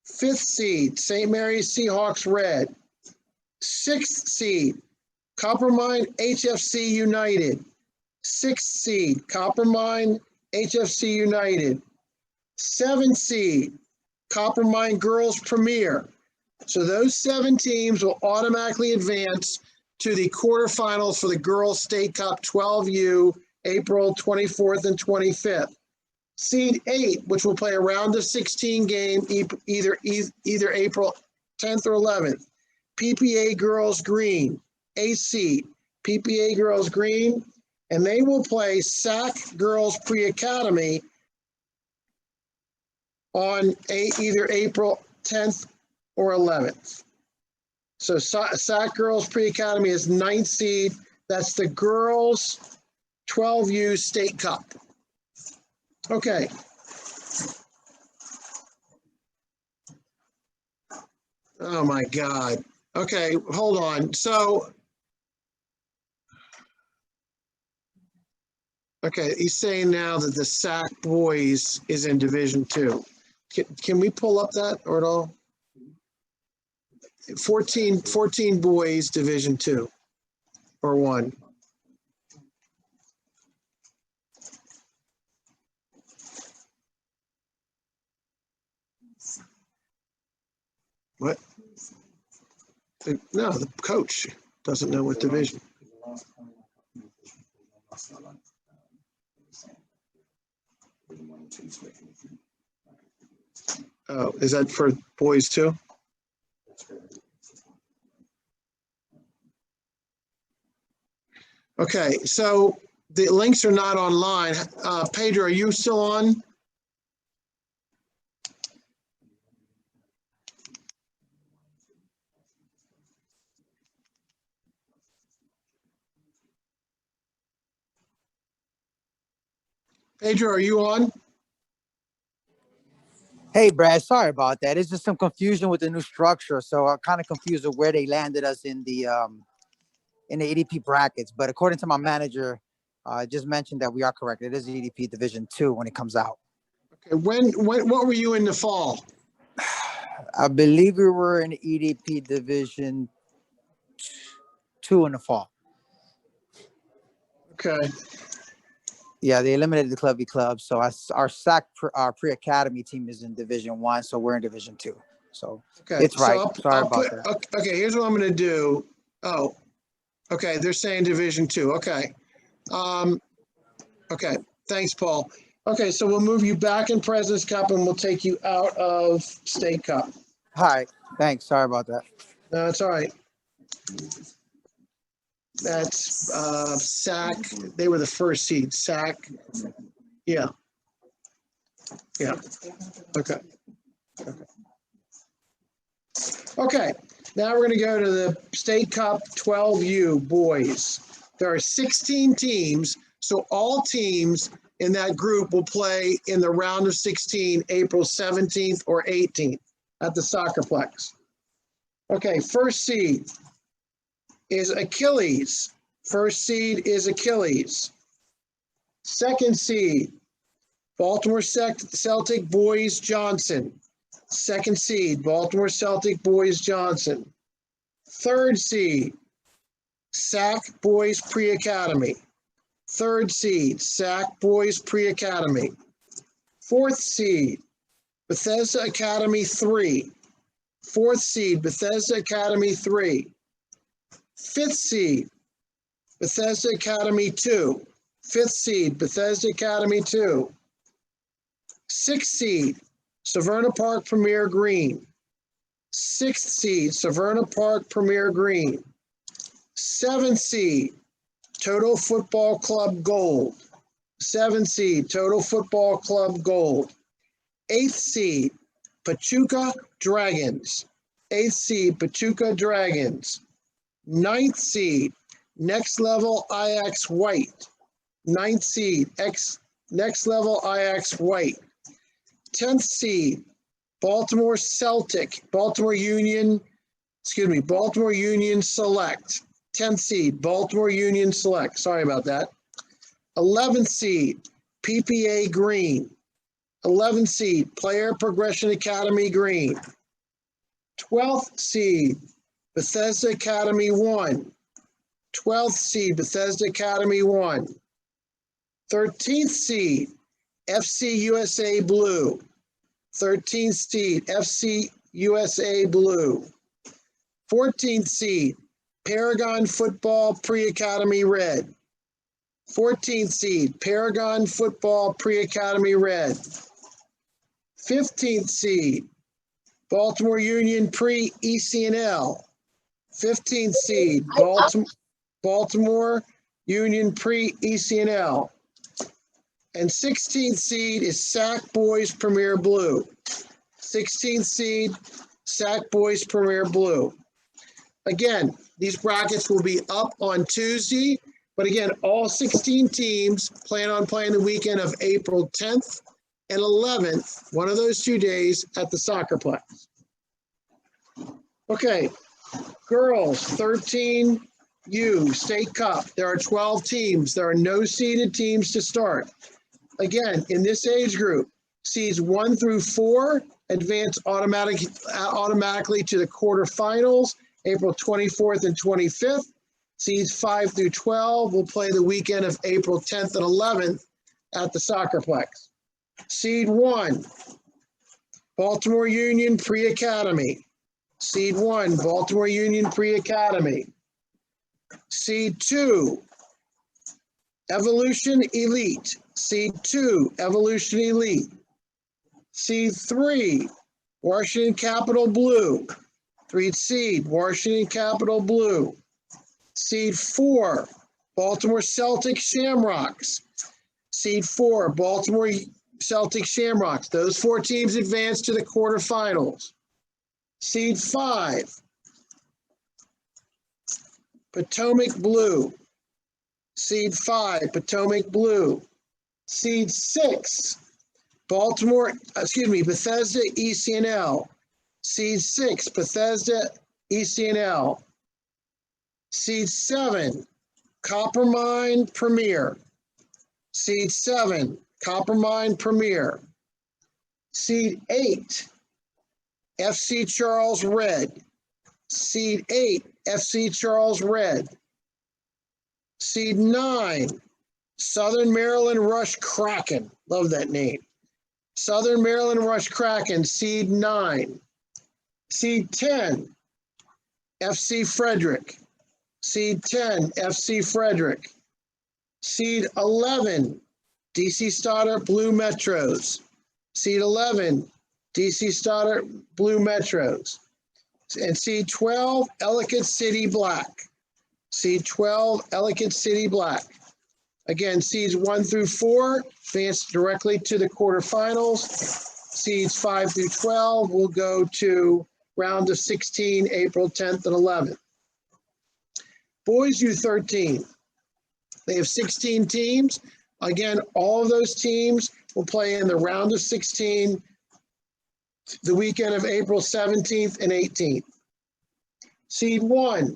Fifth seed, St. Mary's Seahawks Red. Sixth seed, Coppermine HFC United. Sixth seed, Coppermine HFC United. Seventh seed, Coppermine Girls Premier. So those 7 teams will automatically advance to the quarterfinals for the Girls State Cup 12U, April 24th and 25th. Seed 8, which will play a round of 16 game either April 10th or 11th. PPA Girls Green, 8th seed, PPA Girls Green, and they will play SAC Girls Pre-Academy on either April 10th or 11th. So SAC Girls Pre-Academy is 9th seed. That's the Girls 12U State Cup. Okay. Oh my God. Okay, hold on. So, okay, he's saying now that the SAC boys is in Division 2. Can we pull up that or at all? 14 boys, Division 2 or 1. What? No, the coach doesn't know what division. Oh, is that for boys too? Okay, so the links are not online. Pedro, are you still on? Pedro, are you on? Hey, Brad, sorry about that. It's just some confusion with the new structure. So I'm kind of confused with where they landed us in the EDP brackets. But according to my manager, just mentioned that we are correct. It is EDP Division 2 when it comes out. Okay, what were you in the fall? I believe we were in EDP Division 2 in the fall. Okay. Yeah, they eliminated the Club V Club. So our SAC pre-academy team is in Division 1. So we're in Division 2. So Okay, it's right. so Sorry about that. Okay, here's what I'm going to do. Oh, okay, they're saying Division 2. Okay. Okay, thanks, Paul. Okay, so we'll move you back in President's Cup and we'll take you out of State Cup. Hi, thanks. Sorry about that. No, it's all right. That's SAC. They were the first seed. SAC. Yeah. Yeah. Okay. Okay. Now we're going to go to the State Cup 12U boys. There are 16 teams, so all teams in that group will play in the round of 16, April 17th or 18th at the Soccerplex. Okay, first seed is Achilles. First seed is Achilles. Second seed, Baltimore Celtic Boys Johnson. Second seed, Baltimore Celtic Boys Johnson. Third seed, SAC Boys Pre-Academy. Third seed, SAC Boys Pre-Academy. Fourth seed, Bethesda Academy 3. Fourth seed, Bethesda Academy 3. Fifth seed, Bethesda Academy 2. Fifth seed, Bethesda Academy 2. Sixth seed, Severna Park Premier Green. 6th seed, Severna Park Premier Green. 7th seed, Total Football Club Gold. 7th seed, Total Football Club Gold. 8th seed, Pachuca Dragons. 8th seed, Pachuca Dragons. 9th seed, Next Level Ajax White. 9th seed, Next Level Ajax White. 10th seed, Baltimore Union Select. 10th seed, Baltimore Union Select. Sorry about that. 11th seed, PPA Green. 11th seed, Player Progression Academy Green. 12th seed, Bethesda Academy 1. 12th seed, Bethesda Academy 1. 13th seed, FC USA Blue. 13th seed, FC USA Blue. 14th seed, Paragon Football Pre-Academy Red. 14th seed, Paragon Football Pre-Academy Red. 15th seed, Baltimore Union Pre-ECNL. 15th seed, Baltimore Union Pre-ECNL. And 16th seed is Sac Boys Premier Blue. 16th seed, Sac Boys Premier Blue. Again, these brackets will be up on Tuesday, but again, all 16 teams plan on playing the weekend of April 10th and 11th, one of those 2 days at the Soccerplex. Okay, girls, 13U State Cup. There are 12 teams. There are no seeded teams to start. Again, in this age group, seeds 1 through 4 advance automatically to the quarterfinals, April 24th and 25th. Seeds 5 through 12 will play the weekend of April 10th and 11th at the Soccerplex. Seed 1, Baltimore Union Pre-Academy. Seed 1, Baltimore Union Pre-Academy. Seed 2, Evolution Elite. Seed 2, Evolution Elite. Seed 3, Washington Capitol Blue. 3rd seed, Washington Capitol Blue. Seed 4, Baltimore Celtic Shamrocks. Seed 4, Baltimore Celtic Shamrocks. Those 4 teams advance to the quarterfinals. Seed 5, Potomac Blue. Seed 5, Potomac Blue. Seed 6, Bethesda ECNL. Seed 6, Bethesda ECNL. Seed 7, Coppermine Premier. Seed 7, Coppermine Premier. Seed 8, FC Charles Red. Seed 8, FC Charles Red. Seed 9, Southern Maryland Rush Kraken. Love that name. Southern Maryland Rush Kraken, seed 9. Seed 10, FC Frederick. Seed 10, FC Frederick. Seed 11, DC Stoddard Blue Metros. Seed 11, DC Stoddard Blue Metros. And seed 12, Ellicott City Black. Seed 12, Ellicott City Black. Again, seeds 1 through 4 advance directly to the quarterfinals. Seeds 5 through 12 will go to round of 16, April 10th and 11th. Boys U13, they have 16 teams. Again, all of those teams will play in the round of 16, the weekend of April 17th and 18th. Seed 1,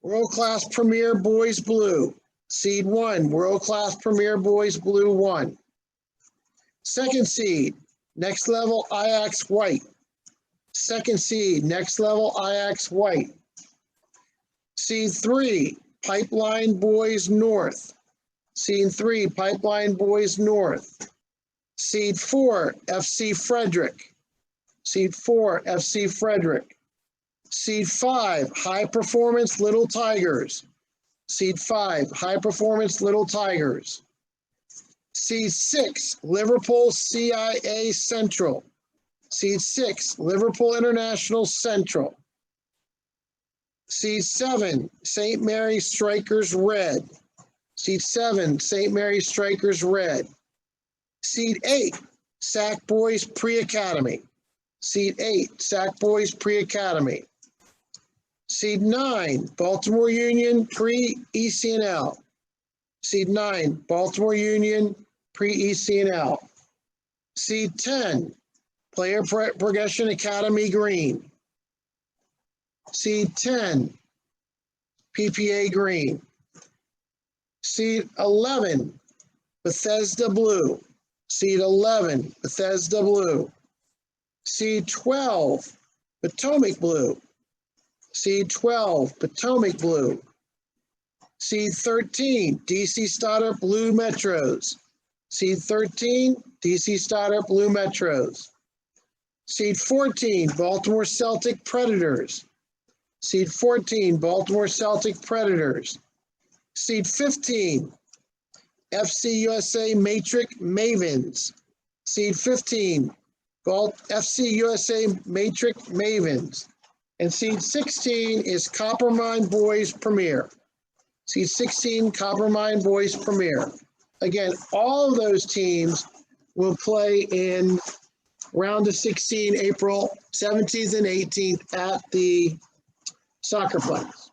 World Class Premier Boys Blue. Seed 1, World Class Premier Boys Blue 1. Second seed, Next Level Ajax White. Second seed, Next Level Ajax White. Seed 3, Pipeline Boys North. Seed 3, Pipeline Boys North. Seed 4, FC Frederick. Seed 4, FC Frederick. Seed 5, High Performance Little Tigers. Seed 5, High Performance Little Tigers. Seed 6, Liverpool CIA Central. Seed 6, Liverpool International Central. Seed 7, St. Mary's Strikers Red. Seed 7, St. Mary's Strikers Red. Seed 8, Sac Boys Pre-Academy. Seed 8, Sac Boys Pre-Academy. Seed 9, Baltimore Union Pre-ECNL. Seed 9, Baltimore Union Pre-ECNL. Seed 10, Player Progression Academy Green. Seed 10, PPA Green. Seed 11, Bethesda Blue. Seed 11, Bethesda Blue. Seed 12, Potomac Blue. Seed 12, Potomac Blue. Seed 13, DC Stoddard Blue Metros. Seed 13, DC Stoddard Blue Metros. Seed 14, Baltimore Celtic Predators. Seed 14, Baltimore Celtic Predators. Seed 15, FC USA Matrix Mavens. Seed 15, FC USA Matrix Mavens. And seed 16 is Coppermine Boys Premier. Seed 16, Coppermine Boys Premier. Again, all of those teams will play in round of 16, April 17th and 18th at the Soccerplex.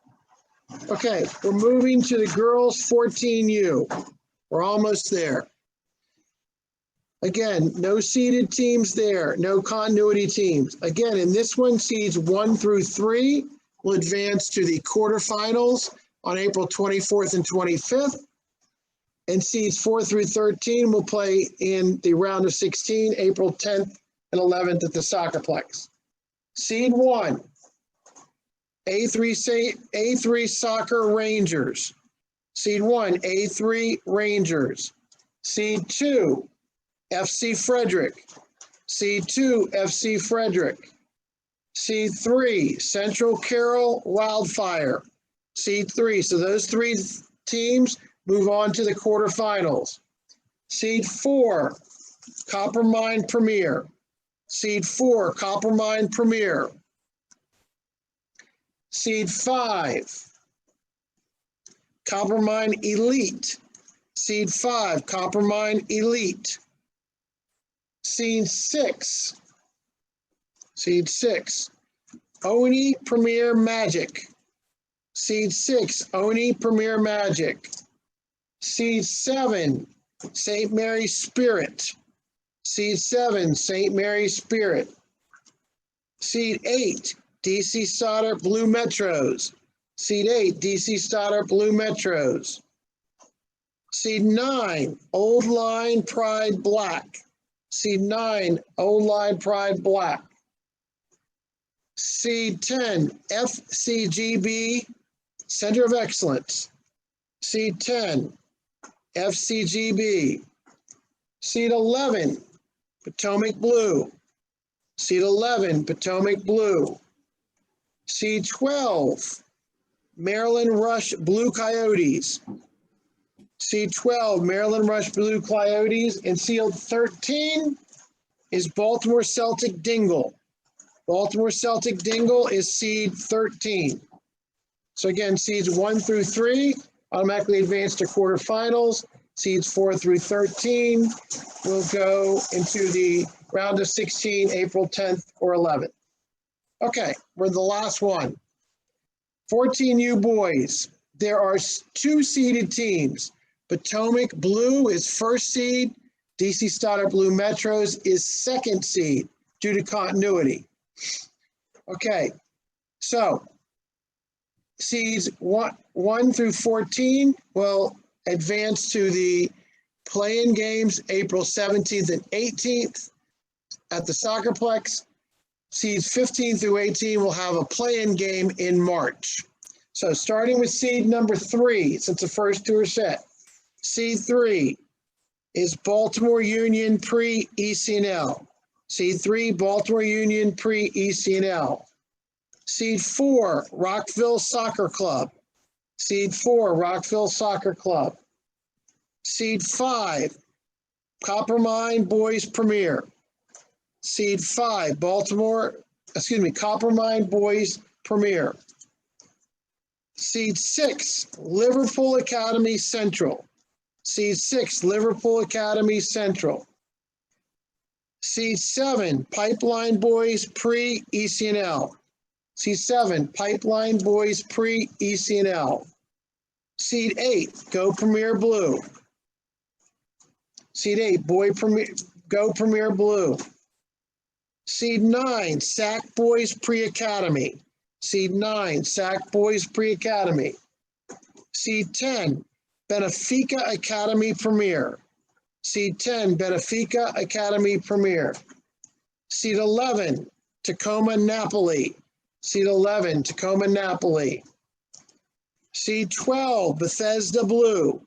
Okay, we're moving to the girls 14U. We're almost there. Again, no seeded teams there, no continuity teams. Again, in this one, seeds 1 through 3 will advance to the quarterfinals on April 24th and 25th. And seeds 4 through 13 will play in the round of 16, April 10th and 11th at the Soccerplex. Seed 1, A3 Soccer Rangers. Seed 1, A3 Rangers. Seed 2, FC Frederick. Seed 2, FC Frederick. Seed 3, Central Carroll Wildfire. Seed 3. So those 3 teams move on to the quarterfinals. Seed 4, Coppermine Premier. Seed 4, Coppermine Premier. Seed 5, Coppermine Elite. Seed 5, Coppermine Elite. Seed 6, Oni Premier Magic. Seed 6, Oni Premier Magic. Seed 7, St. Mary's Spirit. Seed 7, St. Mary's Spirit. Seed 8, DC Stoddard Blue Metros. Seed 8, DC Stoddard Blue Metros. Seed 9, Old Line Pride Black. Seed 9, Old Line Pride Black. Seed 10, FCGB Center of Excellence. Seed 10, FCGB. Seed 11, Potomac Blue. Seed 11, Potomac Blue. Seed 12, Maryland Rush Blue Coyotes. Seed 12, Maryland Rush Blue Coyotes. And seed 13 is Baltimore Celtic Dingle. Baltimore Celtic Dingle is seed 13. So again, seeds 1 through 3 automatically advance to quarterfinals. Seeds 4 through 13 will go into the round of 16, April 10th or 11th. Okay, we're the last one. 14U boys. There are 2 seeded teams. Potomac Blue is first seed. DC Stoddard Blue Metros is second seed due to continuity. Okay, so seeds 1 through 14 will advance to the play-in games April 17th and 18th at the Soccerplex. Seeds 15 through 18 will have a play-in game in March. So starting with seed number 3, since the first 2 are set. Seed 3 is Baltimore Union Pre-ECNL. Seed 3, Baltimore Union Pre-ECNL. Seed 4, Rockville Soccer Club. Seed 4, Rockville Soccer Club. Seed 5, Coppermine Boys Premier. Seed 5, Coppermine Boys Premier. Seed 6, Liverpool Academy Central. Seed 6, Liverpool Academy Central. Seed 7, Pipeline Boys Pre-ECNL. Seed 7, Pipeline Boys Pre-ECNL. Seed 8, Go Premier Blue. Seed 8, Go Premier Blue. Seed 9, Sac Boys Pre-Academy. Seed 9, Sac Boys Pre-Academy. Seed 10, Benfica Academy Premier. Seed 10, Benfica Academy Premier. Seed 11, Tacoma Napoli. Seed 11, Tacoma Napoli. Seed 12, Bethesda Blue.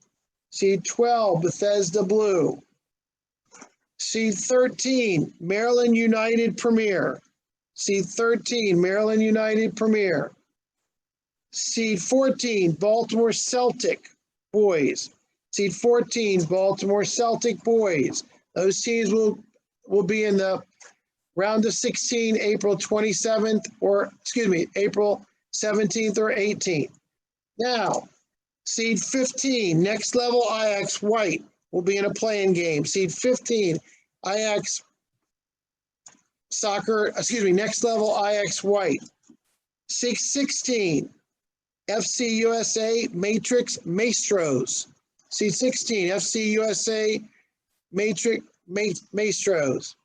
Seed 12, Bethesda Blue. Seed 13, Maryland United Premier. Seed 13, Maryland United Premier. Seed 14, Baltimore Celtic Boys. Seed 14, Baltimore Celtic Boys. Those teams will be in the round of 16, April 27th, April 17th or 18th. Now, Seed 15, Next Level Ajax White will be in a playing game. Seed 15, Next Level Ajax White. 616, FC USA Matrix Maestros. Seed 16, FC USA Matrix Maestros.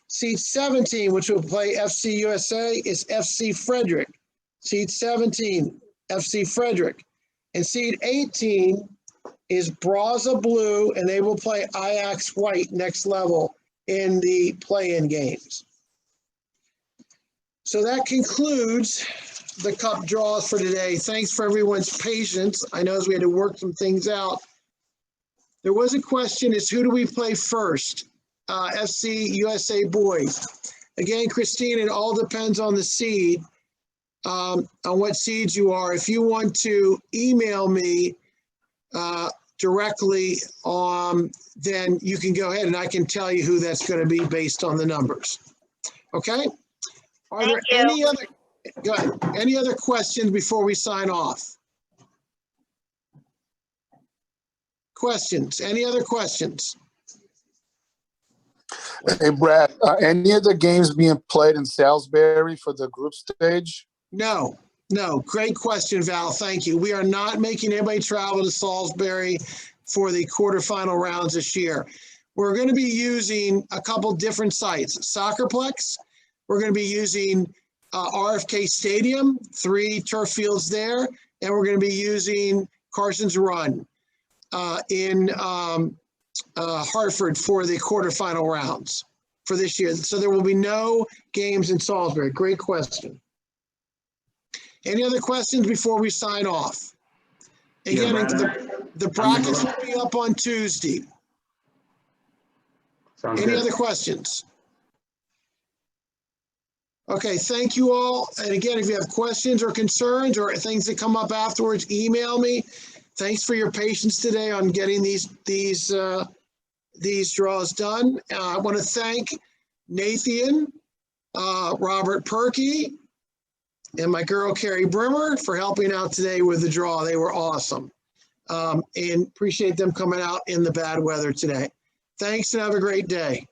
Seed 17, which will play FC USA, is FC Frederick. Seed 17, FC Frederick. And seed 18 is Braza Blue, and they will play Ajax White Next Level in the play-in games. So that concludes the cup draws for today. Thanks for everyone's patience. I know as we had to work some things out. There was a question, is who do we play first? FC USA boys. Again, Christine, it all depends on the seed, on what seeds you are. If you want to email me directly, then you can go ahead and I can tell you who that's going to be based on the numbers. Okay? Are there any other questions before we sign off? Questions? Any other questions? Hey, Brad, any of the games being played in Salisbury for the group stage? No. Great question, Val. Thank you. We are not making anybody travel to Salisbury for the quarterfinal rounds this year. We're going to be using a couple different sites. Soccerplex, we're going to be using RFK Stadium, 3 turf fields there, and we're going to be using Carson's Run in Hartford for the quarterfinal rounds for this year. So there will be no games in Salisbury. Great question. Any other questions before we sign off? Again, the brackets will be up on Tuesday. Any other questions? Okay, thank you all. And again, if you have questions or concerns or things that come up afterwards, email me. Thanks for your patience today on getting these draws done. I want to thank Nathan, Robert Perkey, and my girl Carrie Brimmer for helping out today with the draw. They were awesome. And appreciate them coming out in the bad weather today. Thanks and have a great day.